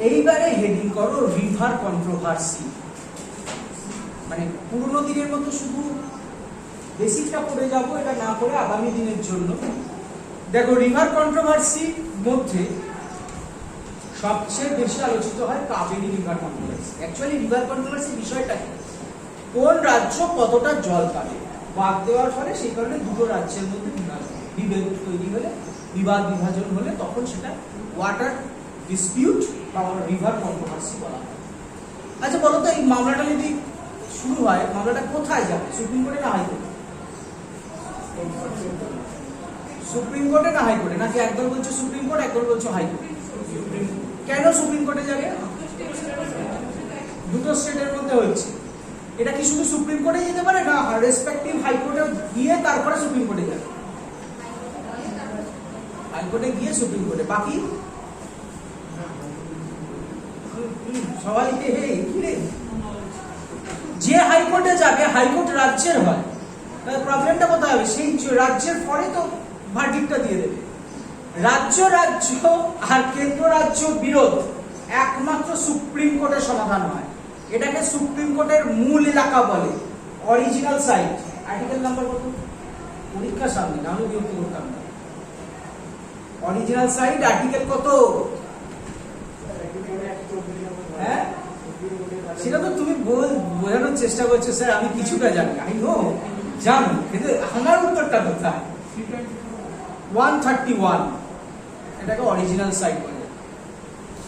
Speaker 1: এইবারে হেডিং করো রিভার কন্ট্রোভার্সি, মানে পুরনো দিনের মতো শুধু বেসিকটা পড়ে যাব, এটা না করে আগামী দিনের জন্য। দেখো রিভার কন্ট্রোভার্সি মধ্যে সবচেয়ে বেশি আলোচিত হয় Kaveri river controversy. Actually river controversy বিষয়টা কি? কোন রাজ্য কতটা জল পাবে, বাদ দেওয়ার ফলে সেই কারণে দুটো রাজ্যের মধ্যে বিভেদ তৈরি হলে, বিবাদ বিভাজন হলে, তখন সেটা ওয়াটার ডিসপিউট বা রিভার কন্ট্রোভার্সি বলা হয়। আচ্ছা বলো তো, এই মামলাটা যদি শুরু হয়, মামলাটা কোথায় যাবে? সুপ্রিম কোর্টে না হাইকোর্টে? সুপ্রিম কোর্টে না হাইকোর্টে? নাকি একদল বলছে সুপ্রিম কোর্ট, একদল বলছে হাইকোর্ট? কেন সুপ্রিম কোর্টে যাবে? দুটো স্টেটের মধ্যে হচ্ছে। এটা কি শুধু সুপ্রিম কোর্টে যেতে পারে না, রেসপেক্টিভ হাইকোর্টে গিয়ে তারপরে সুপ্রিম কোর্টে যাবে, হাইকোর্টে গিয়ে সুপ্রিম কোর্টে। বাকি সবাই কি রে, যে হাইকোর্টে যাবে হাইকোর্ট রাজ্যের হয়, তাহলে প্রবলেমটা কোথায় হবে? সেই রাজ্যের পরে তো ভার্ডিক্টটা দিয়ে দেবে। রাজ্য আর কেন্দ্র রাজ্য বিরোধ একমাত্র সুপ্রিম কোর্টের সমাধান হয়। এটাকে সুপ্রিম কোর্টের মূল এলাকা বলে, অরিজিনাল সাইট। আর্টিকেল নাম্বার কত? পরীক্ষার সামনে না হলে বিরক্ত করতাম না। অরিজিনাল সাইট আর্টিকেল কত? হ্যাঁ, সেটা তো তুমি বোঝানোর চেষ্টা করছো স্যার আমি কিছুটা জানি। আই নো জানো, কিন্তু আমার উত্তরটা কোথায়? 131, এটাকে অরিজিনাল সাইট বলে।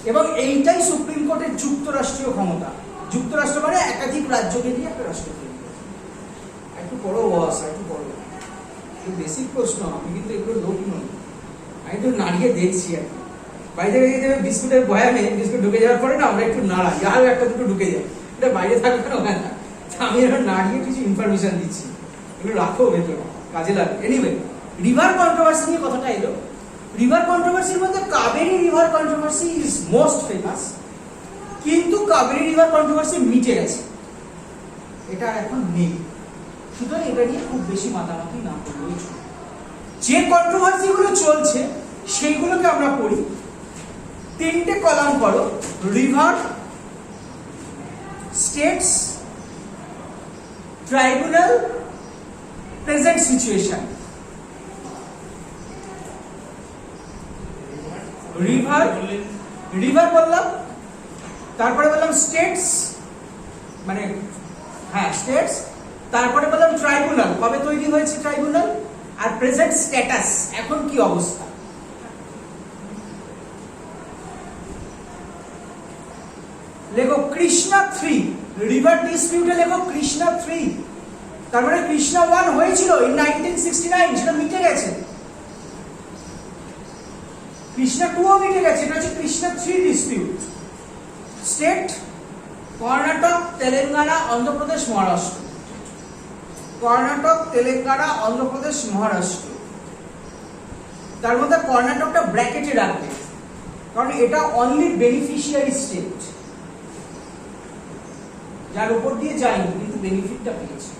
Speaker 1: এবং এইটাই সুপ্রিম কোর্টের যুক্তরাষ্ট্রীয় ক্ষমতা। যুক্তরাষ্ট্র মানে একাধিক রাজ্যকে নিয়ে একটা রাষ্ট্র তৈরি। একটু বড় ওয়াস, একটু বড় বেসিক প্রশ্ন। আমি কিন্তু এগুলো লোক নই, আমি তো নাড়িয়ে দেখছি আর কি। বাইরে যাবে বিস্কুটের বয়ামে বিস্কুট ঢুকে যাওয়ার পরে না আমরা একটু নাড়াই, আরো একটা দুটো ঢুকে যায়, এটা বাইরে থাকবে না হয় না। আমি এখন নাড়িয়ে কিছু ইনফরমেশন দিচ্ছি, এগুলো রাখো ভেতরে, কাজে লাগবে। এনিওয়ে, রিভার কন্ট্রোভার্সি নিয়ে কথাটা এলো। রিভার কন্ট্রোভার্সির মধ্যে Kaveri river controversy is most famous. কিন্তু কাবেরী রিভার কন্ট্রোভার্সি মিটে গেছে, এটা এখন নেই। সুতরাং এটা নিয়ে খুব বেশি মাতামাতি না করলেই চলে। যে কন্ট্রোভার্সি গুলো চলছে সেইগুলোকে আমরা পড়ি। 3টে কলাম করো: river, states, tribunal, present situation. River বললাম, তারপরে বললাম স্টেটস, মানে হ্যাঁ স্টেটস, তারপরে বললাম ট্রাইব্যুনাল, কবে তৈরি হয়েছে ট্রাইব্যুনাল, আর প্রেজেন্ট স্ট্যাটাস, এখন কি অবস্থা। লেখো কৃষ্ণা 3, রিভার ডিসপিউটে লেখো কৃষ্ণা 3। তার মানে কৃষ্ণা 1 হয়েছিল ইন 1969, সেটা মিটে গেছে। কৃষ্ণা 2 ও মিটে গেছে, এটা হচ্ছে কৃষ্ণা 3 ডিসপিউট। স্টেট: কর্ণাটক, তেলেঙ্গানা, অন্ধ্রপ্রদেশ, মহারাষ্ট্র। কর্ণাটক, তেলেঙ্গানা, অন্ধ্রপ্রদেশ, মহারাষ্ট্র। তার মধ্যে কর্ণাটকটা ব্র্যাকেটে রাখবে, কারণ এটা অনলি বেনিফিশিয়ারি স্টেট, যার উপর দিয়ে যায়নি কিন্তু বেনিফিটটা পেয়েছে।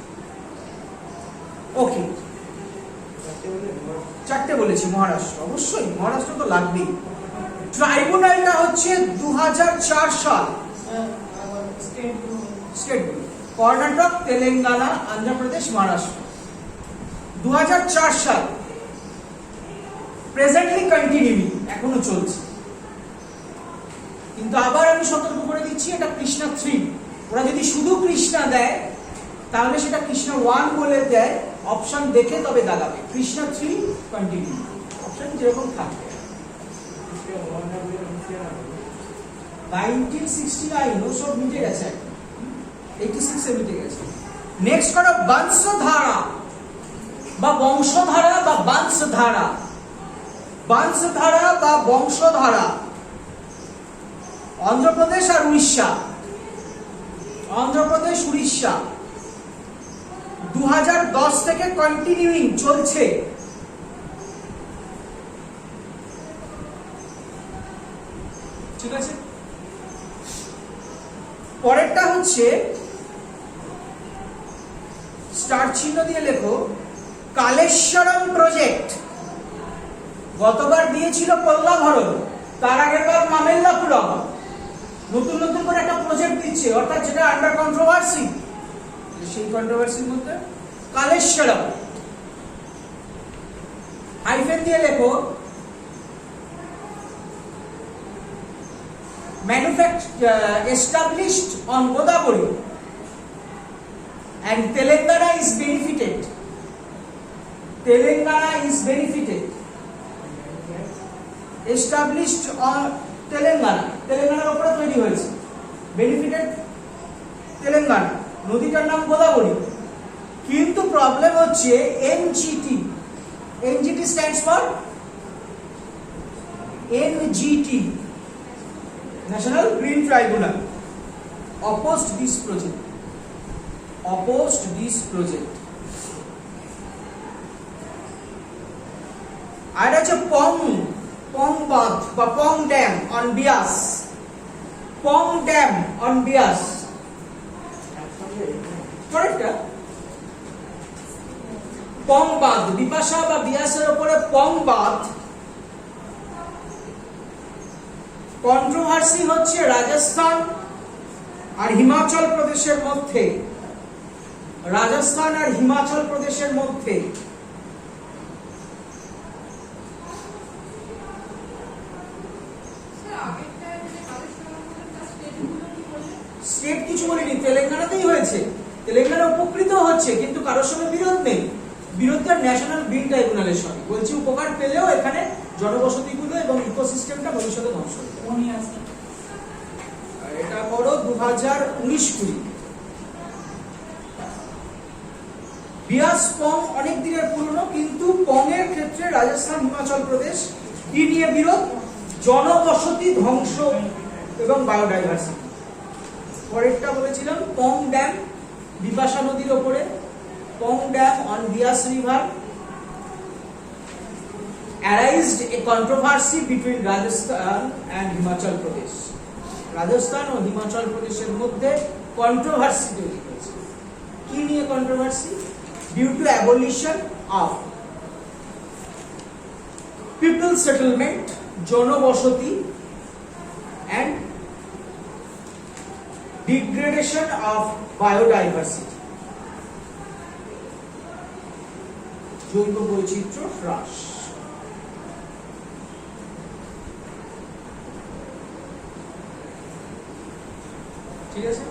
Speaker 1: ওকে, 4টে বলেছি। মহারাষ্ট্র, অবশ্যই মহারাষ্ট্র তো লাগবেই। ট্রাইব্যুনালটা হচ্ছে 2004 সাল। স্টেটগুলো কর্ণাটক, তেলেঙ্গানা, অন্ধ্রপ্রদেশ, মহারাষ্ট্র। 2004 সাল। প্রেজেন্টলি কন্টিনিউইং, এখনো চলছে। কিন্তু আবার আমি সতর্ক করে দিচ্ছি, এটা কৃষ্ণা 3। ওরা যদি শুধু কৃষ্ণা দেয় তাহলে সেটা কৃষ্ণা 1 বলে দেয়, অপশন দেখে তবে দাগাবে। কৃষ্ণা 3 কন্টিনিউ, অপশন যেরকম থাকবে। 1969 ও সব মিটে গেছে, 86 এ মিটে গেছে। নেক্সট করো বংশধারা বা বংশধারা বা বংশধারা। বংশধারা বা বংশধারা অন্ধ্রপ্রদেশ আর উড়িষ্যা। অন্ধ্রপ্রদেশ, উড়িষ্যা 2010 থেকে কন্টিনিউইং চলছে। ঠিক আছে, পরেরটা হচ্ছে স্টার চিহ্ন দিয়ে লেখো কালেশ্বরম প্রজেক্ট। গতবার দিয়েছিল পল্লাভরম, তার আগের বার মামেল্লাপুরম। নতুন নতুন করে একটা প্রজেক্ট দিচ্ছে, অর্থাৎ যেটা আন্ডার কন্ট্রোভার্সি, সেই কন্ট্রোভার্সির মধ্যে কালেশ্বরম। হাইফেন দিয়ে লেখো established on Godavari and Telangana is benefited. Telangana is benefited. Established on Telangana. তেলেঙ্গানার উপরে তৈরি হয়েছে, বেনিফিটেড তেলেঙ্গানা। নদীটার নাম গোদাবরী। কিন্তু প্রবলেম হচ্ছে NGT. NGT stands for NGT, national green tribunal opposed this project. Opposed this project. আর আছে পং বাঁধ বা Pong dam on Beas, Pong dam on Beas, পরেরটা পং বাঁধ বিপাশা বা বিয়াসের উপরে পং বাঁধ। কন্ট্রোভার্সি হচ্ছে রাজস্থান আর হিমাচল প্রদেশের মধ্যে, রাজস্থান আর হিমাচল প্রদেশের মধ্যে। স্টেট কিছু বলিনি, তেলেঙ্গানাতেই হয়েছে, তেলেঙ্গানা উপকৃত হচ্ছে, কিন্তু কারোর সঙ্গে বিরোধ নেই। বিরোধটা ন্যাশনাল গ্রিন ট্রাইব্যুনালের সঙ্গে। বলছি উপকার পেলেও এখানে জনবসতিগুলো এবং ইকোসিস্টেমটা ভবিষ্যতে ধ্বংস হবে। এটা বড় 2019-20। বিয়াস পং অনেক দিনের পুরনো, কিন্তু পং এর ক্ষেত্রে রাজস্থান হিমাচল প্রদেশ কি নিয়ে বিরোধ? জনবসতি ধ্বংস এবং বায়োডাইভার্সিটি। পরেরটা বলেছিলাম পং ড্যাম বিপাশা নদীর ওপরে, Pong dam on Beas river arised a controversy between Rajasthan and Himachal Pradesh. Rajasthan ও হিমাচল প্রদেশের মধ্যে কন্ট্রোভার্সি তৈরি হয়েছে। কি নিয়ে controversy? Due to abolition of people settlement, জনবসতি, and degradation of biodiversity, জৈব বৈচিত্র্য হ্রাস। ঠিক আছে,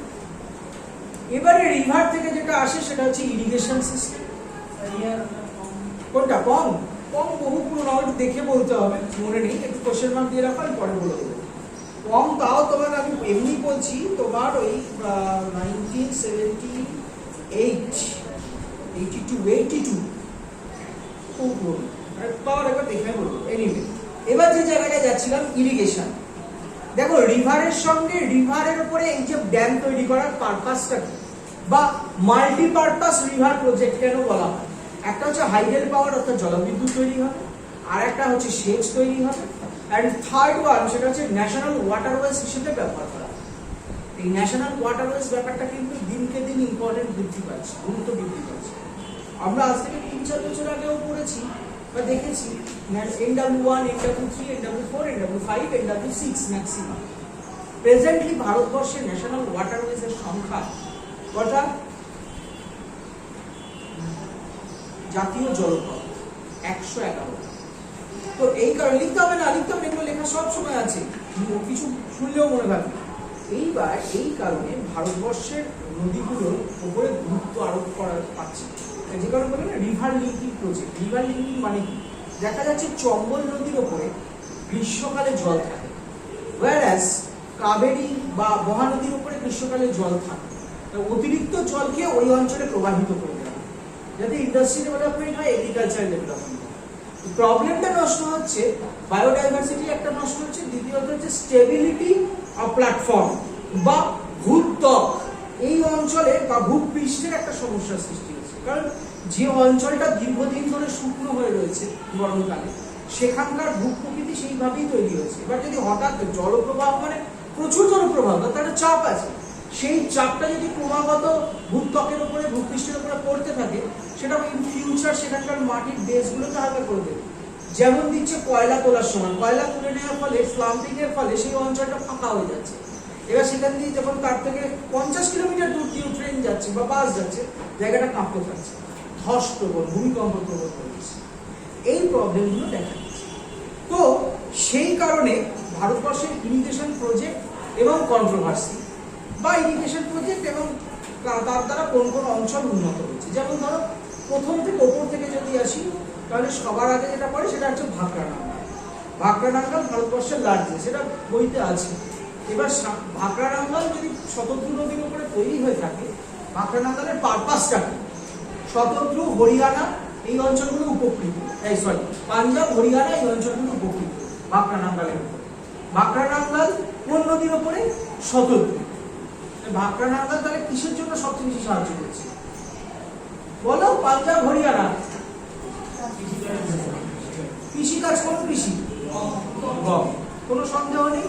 Speaker 1: এবারে রিভার থেকে যেটা আসে সেটা হচ্ছে ইরিগেশন সিস্টেম। কোনটা? পং। পং বহু পুরনো, দেখে বলতে হবে, মনে নেই, একটু কোশ্চেন মার্ক দিয়ে রাখো, আমি পরে বলে দেবো। পং তাও তোমার আমি এমনি বলছি, তোমার ওই 1978-82 খুব পুরনো, পাওয়ার একবার দেখে বলবো। এনিওয়ে, এবার যে জায়গাটা যাচ্ছিলাম ইরিগেশন। দেখো রিভারের সঙ্গে, রিভারের উপরে এই যে ড্যাম তৈরি করার পারপাসটা কি, বা মাল্টিপারপাস রিভার প্রজেক্ট কেন বলা হয়? একটা হচ্ছে হাইডেল পাওয়ার অর্থাৎ জলবিদ্যুৎ তৈরি হবে, আর একটা হচ্ছে সেচ তৈরি হবে, এন্ড থার্ড ওয়ান সেটা হচ্ছে ন্যাশনাল ওয়াটারওয়েজ হিসেবে ব্যবহার করা। এই ন্যাশনাল ওয়াটারওয়েজ ব্যাপারটা কিন্তু দিনকে দিন ইম্পর্টেন্ট বৃদ্ধি পাচ্ছে, গুরুত্ব বৃদ্ধি পাচ্ছে। আমরা আজ থেকে 3-4 বছর আগেও পড়েছি বা দেখেছি NW1, NW3, NW4, NW5, NW6 maximum. Presently ভারতবর্ষে ন্যাশনাল ওয়াটারওয়েজের সংখ্যা কটা? জাতীয় জলপথ 111। তো এই কারণে লিখতে হবে না, লিখতে হবে, এগুলো লেখা সব সময় আছে, কিছু শুনলেও মনে থাকবে। এইবার এই কারণে ভারতবর্ষের নদীগুলোর উপরে গুরুত্ব আরোপ করা পাচ্ছে, যে কারণে বলে না river linking project. River linking মানে কি? দেখা যাচ্ছে চম্বল নদীর ওপরে গ্রীষ্মকালে জল থাকে, whereas কাবেরী বা মহানদীর উপরে গ্রীষ্মকালে জল থাকে। অতিরিক্ত জলকে ওই অঞ্চলে প্রবাহিত করে দেওয়া, যাতে ইন্ডাস্ট্রি ডেভেলপমেন্ট হয়, এগ্রিকালচার ডেভেলপমেন্ট। প্রবলেমটা নষ্ট হচ্ছে, বায়োডাইভার্সিটি একটা নষ্ট হচ্ছে, দ্বিতীয়ত হচ্ছে স্টেবিলিটি অফ প্ল্যাটফর্ম বা ভূত্বক, এই অঞ্চলে বা ভূপৃষ্ঠের একটা সমস্যার সৃষ্টি হচ্ছে। কারণ যে অঞ্চলটা দীর্ঘদিন ধরে শুকনো হয়ে রয়েছে গরমকালে, সেখানকার ভূপ্রকৃতি সেইভাবেই তৈরি হয়েছে। এবার যদি হঠাৎ জলপ্রবাহ, মানে প্রচুর জলপ্রবাহ, তার চাপ আছে, সেই চাপটা যদি ক্রমাগত ভূত্বকের উপরে, ভূপৃষ্ঠের উপরে পড়তে থাকে, সেটা ইন ফিউচার সেখানকার মাটির বেসগুলোকে হালকা করে দেবে। যেমন দিচ্ছে কয়লা তোলার সময়, কয়লা তুলে নেওয়ার ফলে, স্লাম্পিং এর ফলে সেই অঞ্চলটা ফাঁকা হয়ে যাচ্ছে। এবার সেখান দিয়ে যখন তার থেকে 50 কিলোমিটার দূর দিয়ে ট্রেন যাচ্ছে বা বাস যাচ্ছে, জায়গাটা কাঁপতে থাকছে, ধস প্রবণ, ভূমিকম্প প্রবণ হচ্ছে। এই প্রবলেমগুলো দেখা যাচ্ছে। তো সেই কারণে ভারতবর্ষের ইরিগেশন প্রজেক্ট এবং কন্ট্রোভার্সি, বা ইরিগেশন প্রজেক্ট এবং তার দ্বারা কোন কোন অঞ্চল উন্নত হচ্ছে। যেমন ধরো প্রথম থেকে ওপর থেকে যদি আসি, তাহলে সবার আগে যেটা পড়ে সেটা হচ্ছে ভাকরানাঙ্গাল। ভাকরানাঙ্গাল ভারতবর্ষের লার্জেস্ট, সেটা বইতে আছে। এবার ভাকরানাঙ্গাল যদি শতদ্রু নদীর উপরে তৈরি হয়ে থাকে, ভাকরানাঙ্গালের পারপাসটা কি? শতদ্রু, হরিয়ানা এই অঞ্চলগুলো উপকৃত, পাঞ্জাব, হরিয়ানা এই অঞ্চলগুলো উপকৃত ভাকরানাঙ্গালের উপরে। ভাকরা নাঙ্গাল কোন নদীর উপরে? শতদ্রী। ভাকরা নাঙ্গাল তাহলে কিসের জন্য সবচেয়ে বেশি সাহায্য করছে বলো? পাঞ্জাব হরিয়ানা কৃষিকাজ, কোন কৃষি? গম। কোনো সন্দেহ নেই।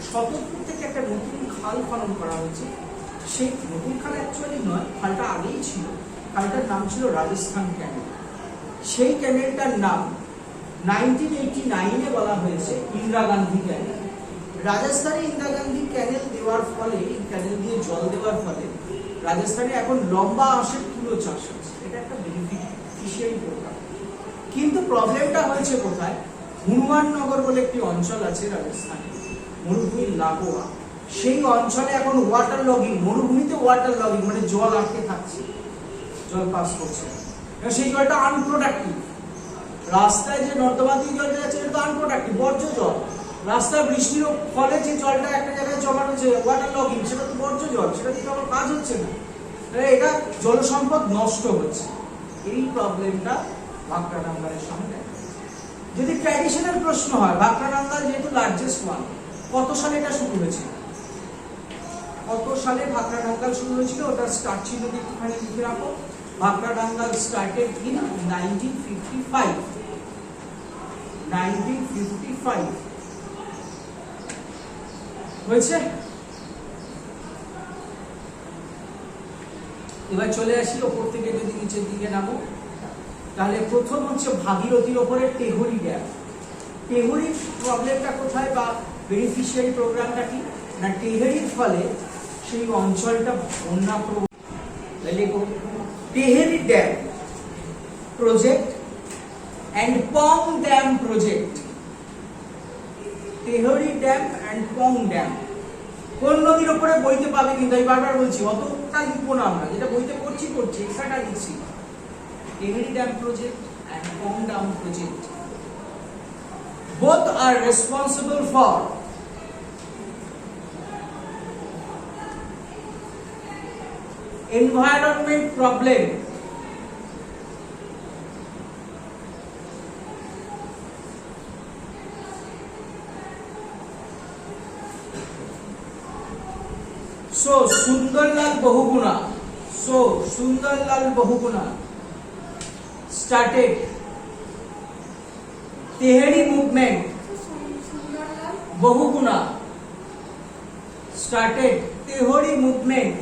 Speaker 1: শতদ্রী থেকে একটা নতুন খাল খনন করা হয়েছে। সেই নতুন খাল অ্যাকচুয়ালি নয়, খালটা আগেই ছিল। খালটার নাম ছিল রাজস্থান ক্যানেল। সেই ক্যানেলটার নাম 1989-এ বলা হয়েছে ইন্দিরা গান্ধী ক্যানেল। রাজস্থানে ইন্দিরা গান্ধী ক্যানেল দেওয়ার ফলে, ক্যানেল দিয়ে জল দেওয়ার ফলে রাজস্থানে এখন লম্বা আঁশের তুলো চাষ হচ্ছে। এটা একটা বেনিফিশিয়ারি প্রোগ্রাম। কিন্তু প্রবলেমটা হয়েছে কোথায়? হনুমাননগর বলে একটি অঞ্চল আছে রাজস্থানে, মরুভূমির লাগোয়া। সেই অঞ্চলে এখন ওয়াটার লগিং, মরুভূমিতে ওয়াটার লগিং মানে জল আটকে থাকছে, জল পাস করছে। সেই জলটা আনপ্রোডাক্টিভ। রাস্তায় যে নর্দমা দিয়ে জলটা যাচ্ছে এটা তো আনপ্রোডাক্টিভ, বর্জ্য জল। রাস্তায় বৃষ্টির ফলে যে জলটা একটা জায়গায় জমা রয়েছে, ওয়াটার লগিং, সেটা তো বর্জ্য জল, সেটা দিয়ে আমার কাজ হচ্ছে না। এটা জল সম্পদ নষ্ট হচ্ছে। এই প্রবলেমটা ভাকরা নাঙ্গালের সামনে। যদি ট্র্যাডিশনাল প্রশ্ন হয়, ভাকরা নাঙ্গাল যেহেতু লার্জেস্ট ওয়ান, কত সালে এটা শুরু হয়েছিল? কত সালে ভাকরা নাঙ্গাল শুরু হয়েছিল? ওটা স্টার্ট ছিল একটুখানি লিখে রাখো। Bhakra Nangal started in 1955। 1955 হয়েছে। এবার চলে আসি ওপর থেকে, যদি নিচের দিকে নামো তাহলে প্রথম হচ্ছে ভাগীরথীর ওপরে টেহরি ড্যাম। টেহরির প্রবলেমটা কোথায় বা বেনিফিশিয়ারি প্রোগ্রামটা কি না? টেহরির ফলে সেই অঞ্চলটা বন্যা প্রবণ। Tehri dam project and Pong dam project. Tehri dam and Pong dam কোন নদীর উপরে বইতে পাবে? কিন্তু আমি বারবার বলছি অতটা লিখবো না, আমরা যেটা বইতে করছি এক্সট্রাটা লিখছি। Tehri dam project and Pong dam project both are responsible for environment problem so Sundarlal Bahuguna started Tehri movement. Bahuguna started Tehri movement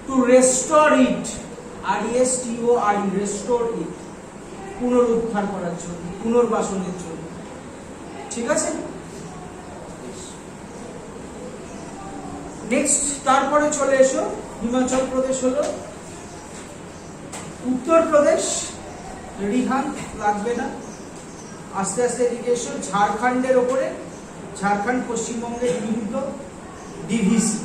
Speaker 1: to restore it. R-E-S-T-O-R-E, restore it. পুনরুদ্ধার করার জন্য, পুনর্বাসনের জন্য। ঠিক আছে? নেক্সট, তারপরে চলে এসো। হিমাচল প্রদেশ হলো, উত্তরপ্রদেশ রিহান লাগবে না, আস্তে আস্তে এদিকে এসো। ঝাড়খণ্ডের ওপরে, ঝাড়খণ্ড পশ্চিমবঙ্গের বিরুদ্ধ ডিভিসি।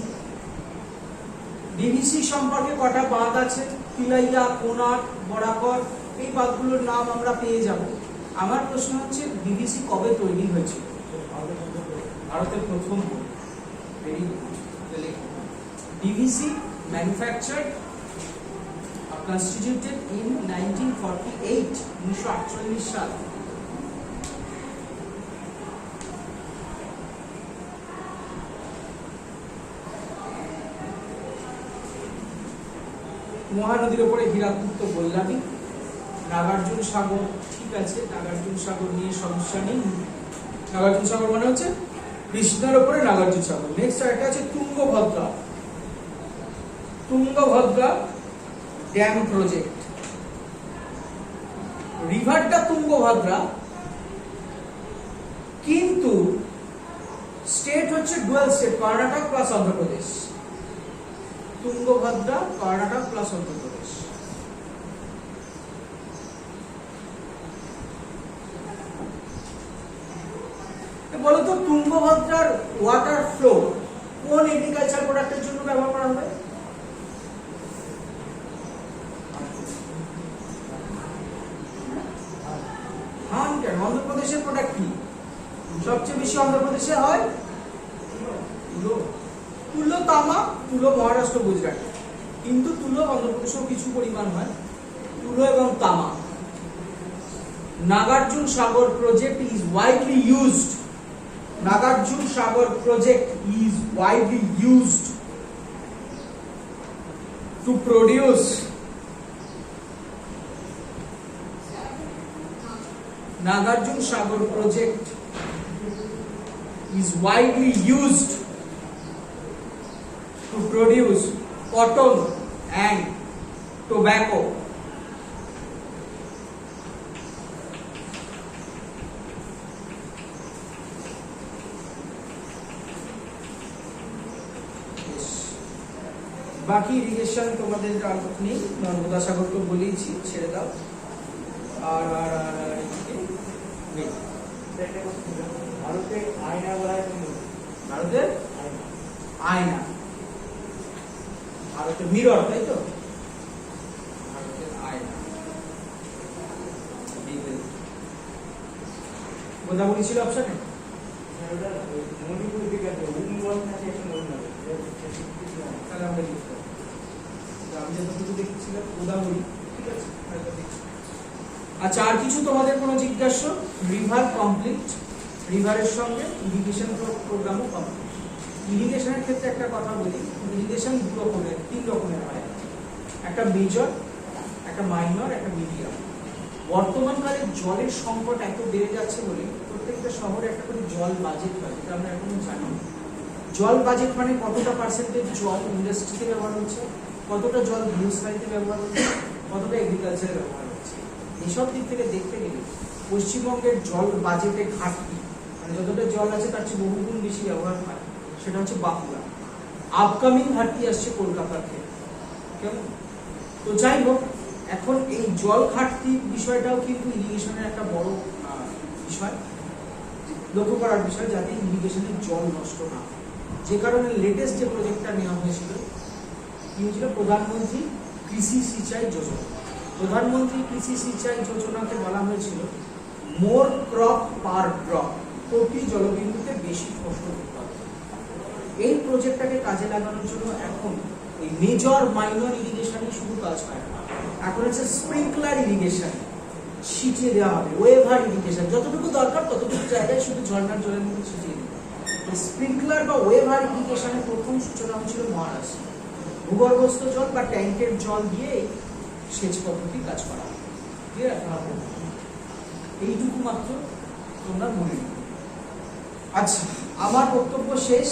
Speaker 1: ডিভিসি সম্পর্কে কটা বাঁধ আছে? তিলাইয়া, কোনার, বরাকর, এই বাঁধগুলোর নাম আমরা পেয়ে যাব। আমার প্রশ্ন হচ্ছে ডিভিসি কবে তৈরি হয়েছিল? ভারতের প্রথম। Very good. DVC manufactured constituted in 1948, 1948 সাল। মহানদীর উপরে হীরাকুদ তো বললামই। নাগার্জুন সাগর, ঠিক আছে, নাগার্জুন সাগর নিয়ে সমস্যা নেই। নাগার্জুন সাগর মানে হচ্ছে কৃষ্ণার উপরে নাগার্জুন সাগর। নেক্সট একটা আছে তুঙ্গভদ্রা। Tungabhadra dam project. রিভারটা তুঙ্গভদ্রা, কিন্তু স্টেট হচ্ছে dual state, Karnataka plus Andhra Pradesh. Tungabhadra Karnataka plus Andhra Pradesh. বলতো তুঙ্গভদ্রার ওয়াটার ফ্লো কোন এগ্রিকালচার প্রোডাক্টের জন্য ব্যবহার করা হবে? অন্ধ্রপ্রদেশের প্রোডাক্ট কি সবচেয়ে বেশি? অন্ধ্রপ্রদেশে হয় তুলো, তামা। তুলো মহারাষ্ট্র, গুজরাট, কিন্তু তুলো অন্ধ্রপ্রদেশেও কিছু পরিমাণ হয়। তুলো এবং তামা। নাগার্জুন সাগর project is widely used Nagarjuna Sagar project is widely used to produce Nagarjuna Sagar project is widely used to produce cotton and tobacco. বাকি ইরিগেশন তোমাদের আর নেই, নর্মদা সাগরকে বলেইছি, ছেড়ে দাও। আর আর আর আর এদিকে নেই।
Speaker 3: ভারতে আয়না বলা হয় কি?
Speaker 1: ভারতের আয়না, ভারতের মিরর, তাই তো? ভারতের আয়না। গোদাবরী ছিল অপশনে?
Speaker 3: মণিপুর দিকে আছে, উমবল আছে, একটা মনে হবে।
Speaker 1: তাহলে আমরা লিখতে হবে। আমি যতটুকু দেখছিলাম গোদাবরী, ঠিক আছে? হয়তো দেখছি। আচ্ছা, আর কিছু তোমাদের কোনো জিজ্ঞাসা? রিভার কমপ্লিট, রিভারের সঙ্গে ইরিগেশন প্রোগ্রামও কমপ্লিট। ইরিগেশনের ক্ষেত্রে একটা কথা বলি, ইরিগেশন তিন রকমের হয়, একটা মেজর, একটা মাইনর, একটা মিডিয়াম। বর্তমানকালে জলের সংকট এত বেড়ে যাচ্ছে বলে প্রত্যেকটা শহরে একটা করে জল বাজেট হয়, যেটা আমরা এখনো জানি। জল বাজেট মানে কতটা পার্সেন্টেজ জল ইন্ডাস্ট্রিতে ব্যবহার হচ্ছে, কতটা জল গৃহস্থালিতে ব্যবহার হচ্ছে, কতটা এগ্রিকালচারে ব্যবহার হচ্ছে। এইসব দিক থেকে দেখতে গেলে পশ্চিমবঙ্গের জল বাজেটে ঘাটতি, মানে যতটা জল আছে তার চেয়ে বহুগুণ বেশি ব্যবহার হয়, সেটা হচ্ছে বাঁকুড়া। আপকামিং ঘাটতি আসছে কলকাতার থেকে, কেমন? তো যাই হোক, এখন এই জল ঘাটতি বিষয়টাও কিন্তু ইরিগেশনের একটা বড় বিষয়, লক্ষ্য করার বিষয়, যাতে ইরিগেশনের জল নষ্ট না হয়। যে কারণে লেটেস্ট যে প্রজেক্টটা নেওয়া হয়েছিল কি হয়েছিল, প্রধানমন্ত্রী কৃষি সিঁচাই যোজনা। প্রধানমন্ত্রী কৃষি সিঁচাই যোজনাকে বলা হয়েছিল মোর ক্রপ পার ড্রপ, প্রতি জলবিন্দুতে বেশি ফসল উৎপাদন। এই প্রজেক্টটাকে কাজে লাগানোর জন্য এখন এই মেজর মাইনর ইরিগেশনে শুধু কাজ হয় না, এখন হচ্ছে স্প্রিংকলার ইরিগেশন, ছিটিয়ে দেওয়া হবে, ওয়েভার ইরিগেশন, যতটুকু দরকার ততটুকু জায়গায় শুধু ঝর্ণার জলের মধ্যে ছিটিয়ে দিতে। স্প্রিংকলার বা ওয়েভার ইরিগেশনের প্রথম সূচনা হয়েছিল মহারাষ্ট্রে। ভূগর্ভস্থ জল বা ট্যাঙ্কের জল দিয়ে সেচ পদ্ধতি কাজ করা হয়। এইটুকু মাত্র তোমরা মনে রাখবে। আচ্ছা, আমার বক্তব্য শেষ,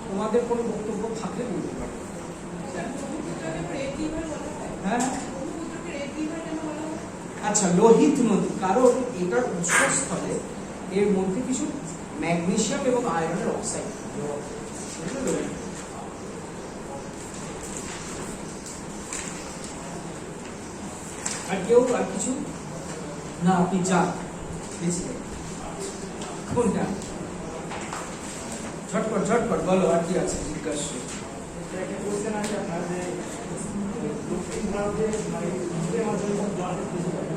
Speaker 1: তোমাদের কোনো বক্তব্য থাকলে বলতে পারো। হ্যাঁ, আচ্ছা, লোহিত নদী, কারণ এটার উৎসস্থলে এর মধ্যে কিছু ম্যাগনেসিয়াম এবং আয়রনের অক্সাইড। আর কেউ আর কিছু না? আপনি যান বেশি কোনটা ঝটপট ঝটপট বলো, আর কি আছে জিজ্ঞাসা?
Speaker 3: একটা কোশ্চেন আছে আপনার যে দক্ষিণ ভারতে মানে কিসের মাধ্যমে জল বেশি হয়?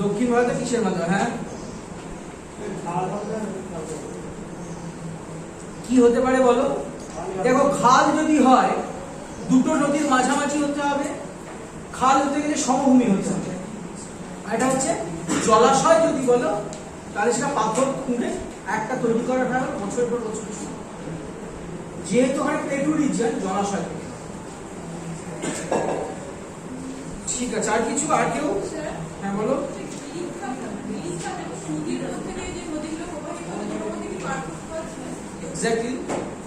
Speaker 1: দক্ষিণ ভারতে কিসের মাধ্যমে? হ্যাঁ, কি হতে পারে বলো? দেখো, খাল যদি হয় দুটো নদীর মাঝামাঝি হতে হবে, খাল হতে গেলে সমভূমি হতে হবে। এটা হচ্ছে জলাশয় যদি বলো তাহলে সেটা পাথর খুঁড়ে একটা তৈরি করা হয় বছরের পর বছর। যেহেতু হয় প্লেটু রিজিয়ন, জলাশয় থেকে। ঠিক আছে, আর কিছু? আর কেউ? হ্যাঁ বলো। এক্স্যাক্টলি,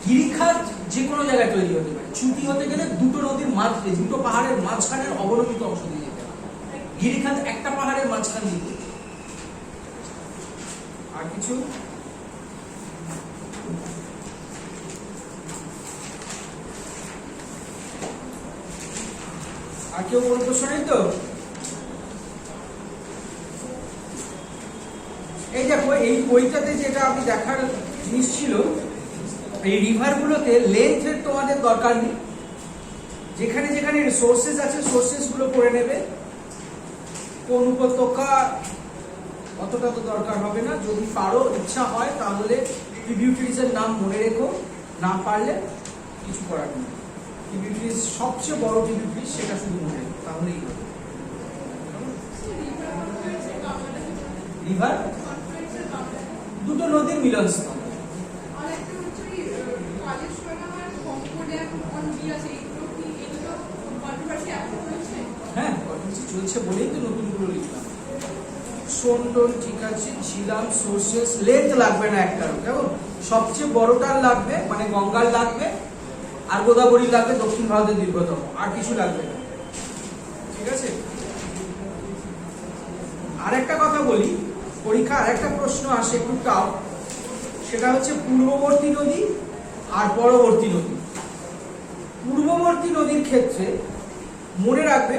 Speaker 1: গিরিখাত যে কোনো জায়গায় তৈরি হতে পারে। চুটি হতে গেলে দুটো নদীর মাঝে, দুটো পাহাড়ের মাঝখানের অবনমিত অংশ দিয়ে যেতে হবে। গিরিখাত একটা পাহাড়ের মাঝখান দিয়ে। আর কিছু? আর কেউ কোনো প্রশ্ন নেই তো? এই দেখো, এই বইটাতে যেটা আপনি দেখার জিনিস ছিল, এই রিভার গুলোতে লেন্থের তোমাদের দরকার নেই, যেখানে যেখানে সোর্সেস আছে সোর্সেস গুলো পড়ে নেবে। কোন উপত্যকা অতটা তো দরকার হবে না, যদি পারো, ইচ্ছা হয় তাহলে ট্রিবিউটারিজের নাম মনে রেখো, না পারলে কিছু করার নেই। ট্রিবিউটারিজ সবচেয়ে বড় ট্রিবিউটারিজ, সেটা শুধু মনে রেখো, তাহলেই হবে। রিভার দুটো নদীর মিলনস্থল, চলছে বলেই তো নতুনগুলো লিখলাম। সোন টোন ঠিক আছে, ঝিলাম, সোর্সেস, লেন্থ লাগবে না একটারও, কেমন? সবচেয়ে বড়টার লাগবে, মানে গঙ্গার লাগবে, আর গোদাবরী লাগবে দক্ষিণ ভারতের দীর্ঘতম, আর কিছু লাগবে না, ঠিক আছে? আরেকটা কথা বলি, পরীক্ষা আরেকটা প্রশ্ন আসে একটু টাফ, সেটা হচ্ছে পূর্ববর্তী নদী আর পরবর্তী নদী। পূর্ববর্তী নদীর ক্ষেত্রে মনে রাখবে,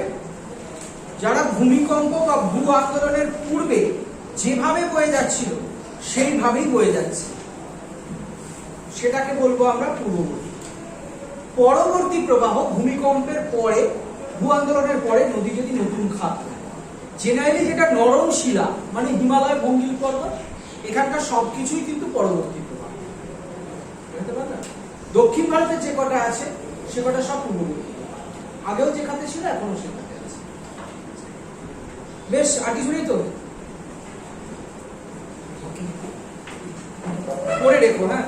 Speaker 1: যারা ভূমিকম্প বা ভূ আন্দোলনের পূর্বে যেভাবে বয়ে যাচ্ছিল সেইভাবেই বয়ে যাচ্ছে, সেটাকে বলবো আমরা পূর্ববর্তী। পরবর্তী প্রবাহ ভূমিকম্পের পরে, ভূ আন্দোলনের পরে নদী যদি নতুন খাত, জেনারেলি যেটা নরম শিলা মানে হিমালয়, ভঙ্গিল পর্বত, এখানকার সবকিছুই কিন্তু পরবর্তী প্রবাহ, বুঝতে পারলেন? দক্ষিণ ভারতে যে কটা আছে সে কটা সব পূর্ববর্তী, আগেও যে খাতে ছিল এখনো সে খাতে আছে। বেশ, আর কিছু নেই তো? পড়ে রেখো, হ্যাঁ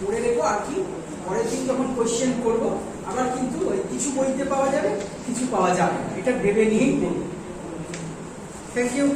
Speaker 1: পড়ে রেখো। আর কি পরের দিন যখন কোয়েশ্চেন করবো আবার কিন্তু কিছু বইতে পাওয়া যাবে, কিছু পাওয়া যাবে না, এটা ভেবে নিয়েই পড়বো। Thank you.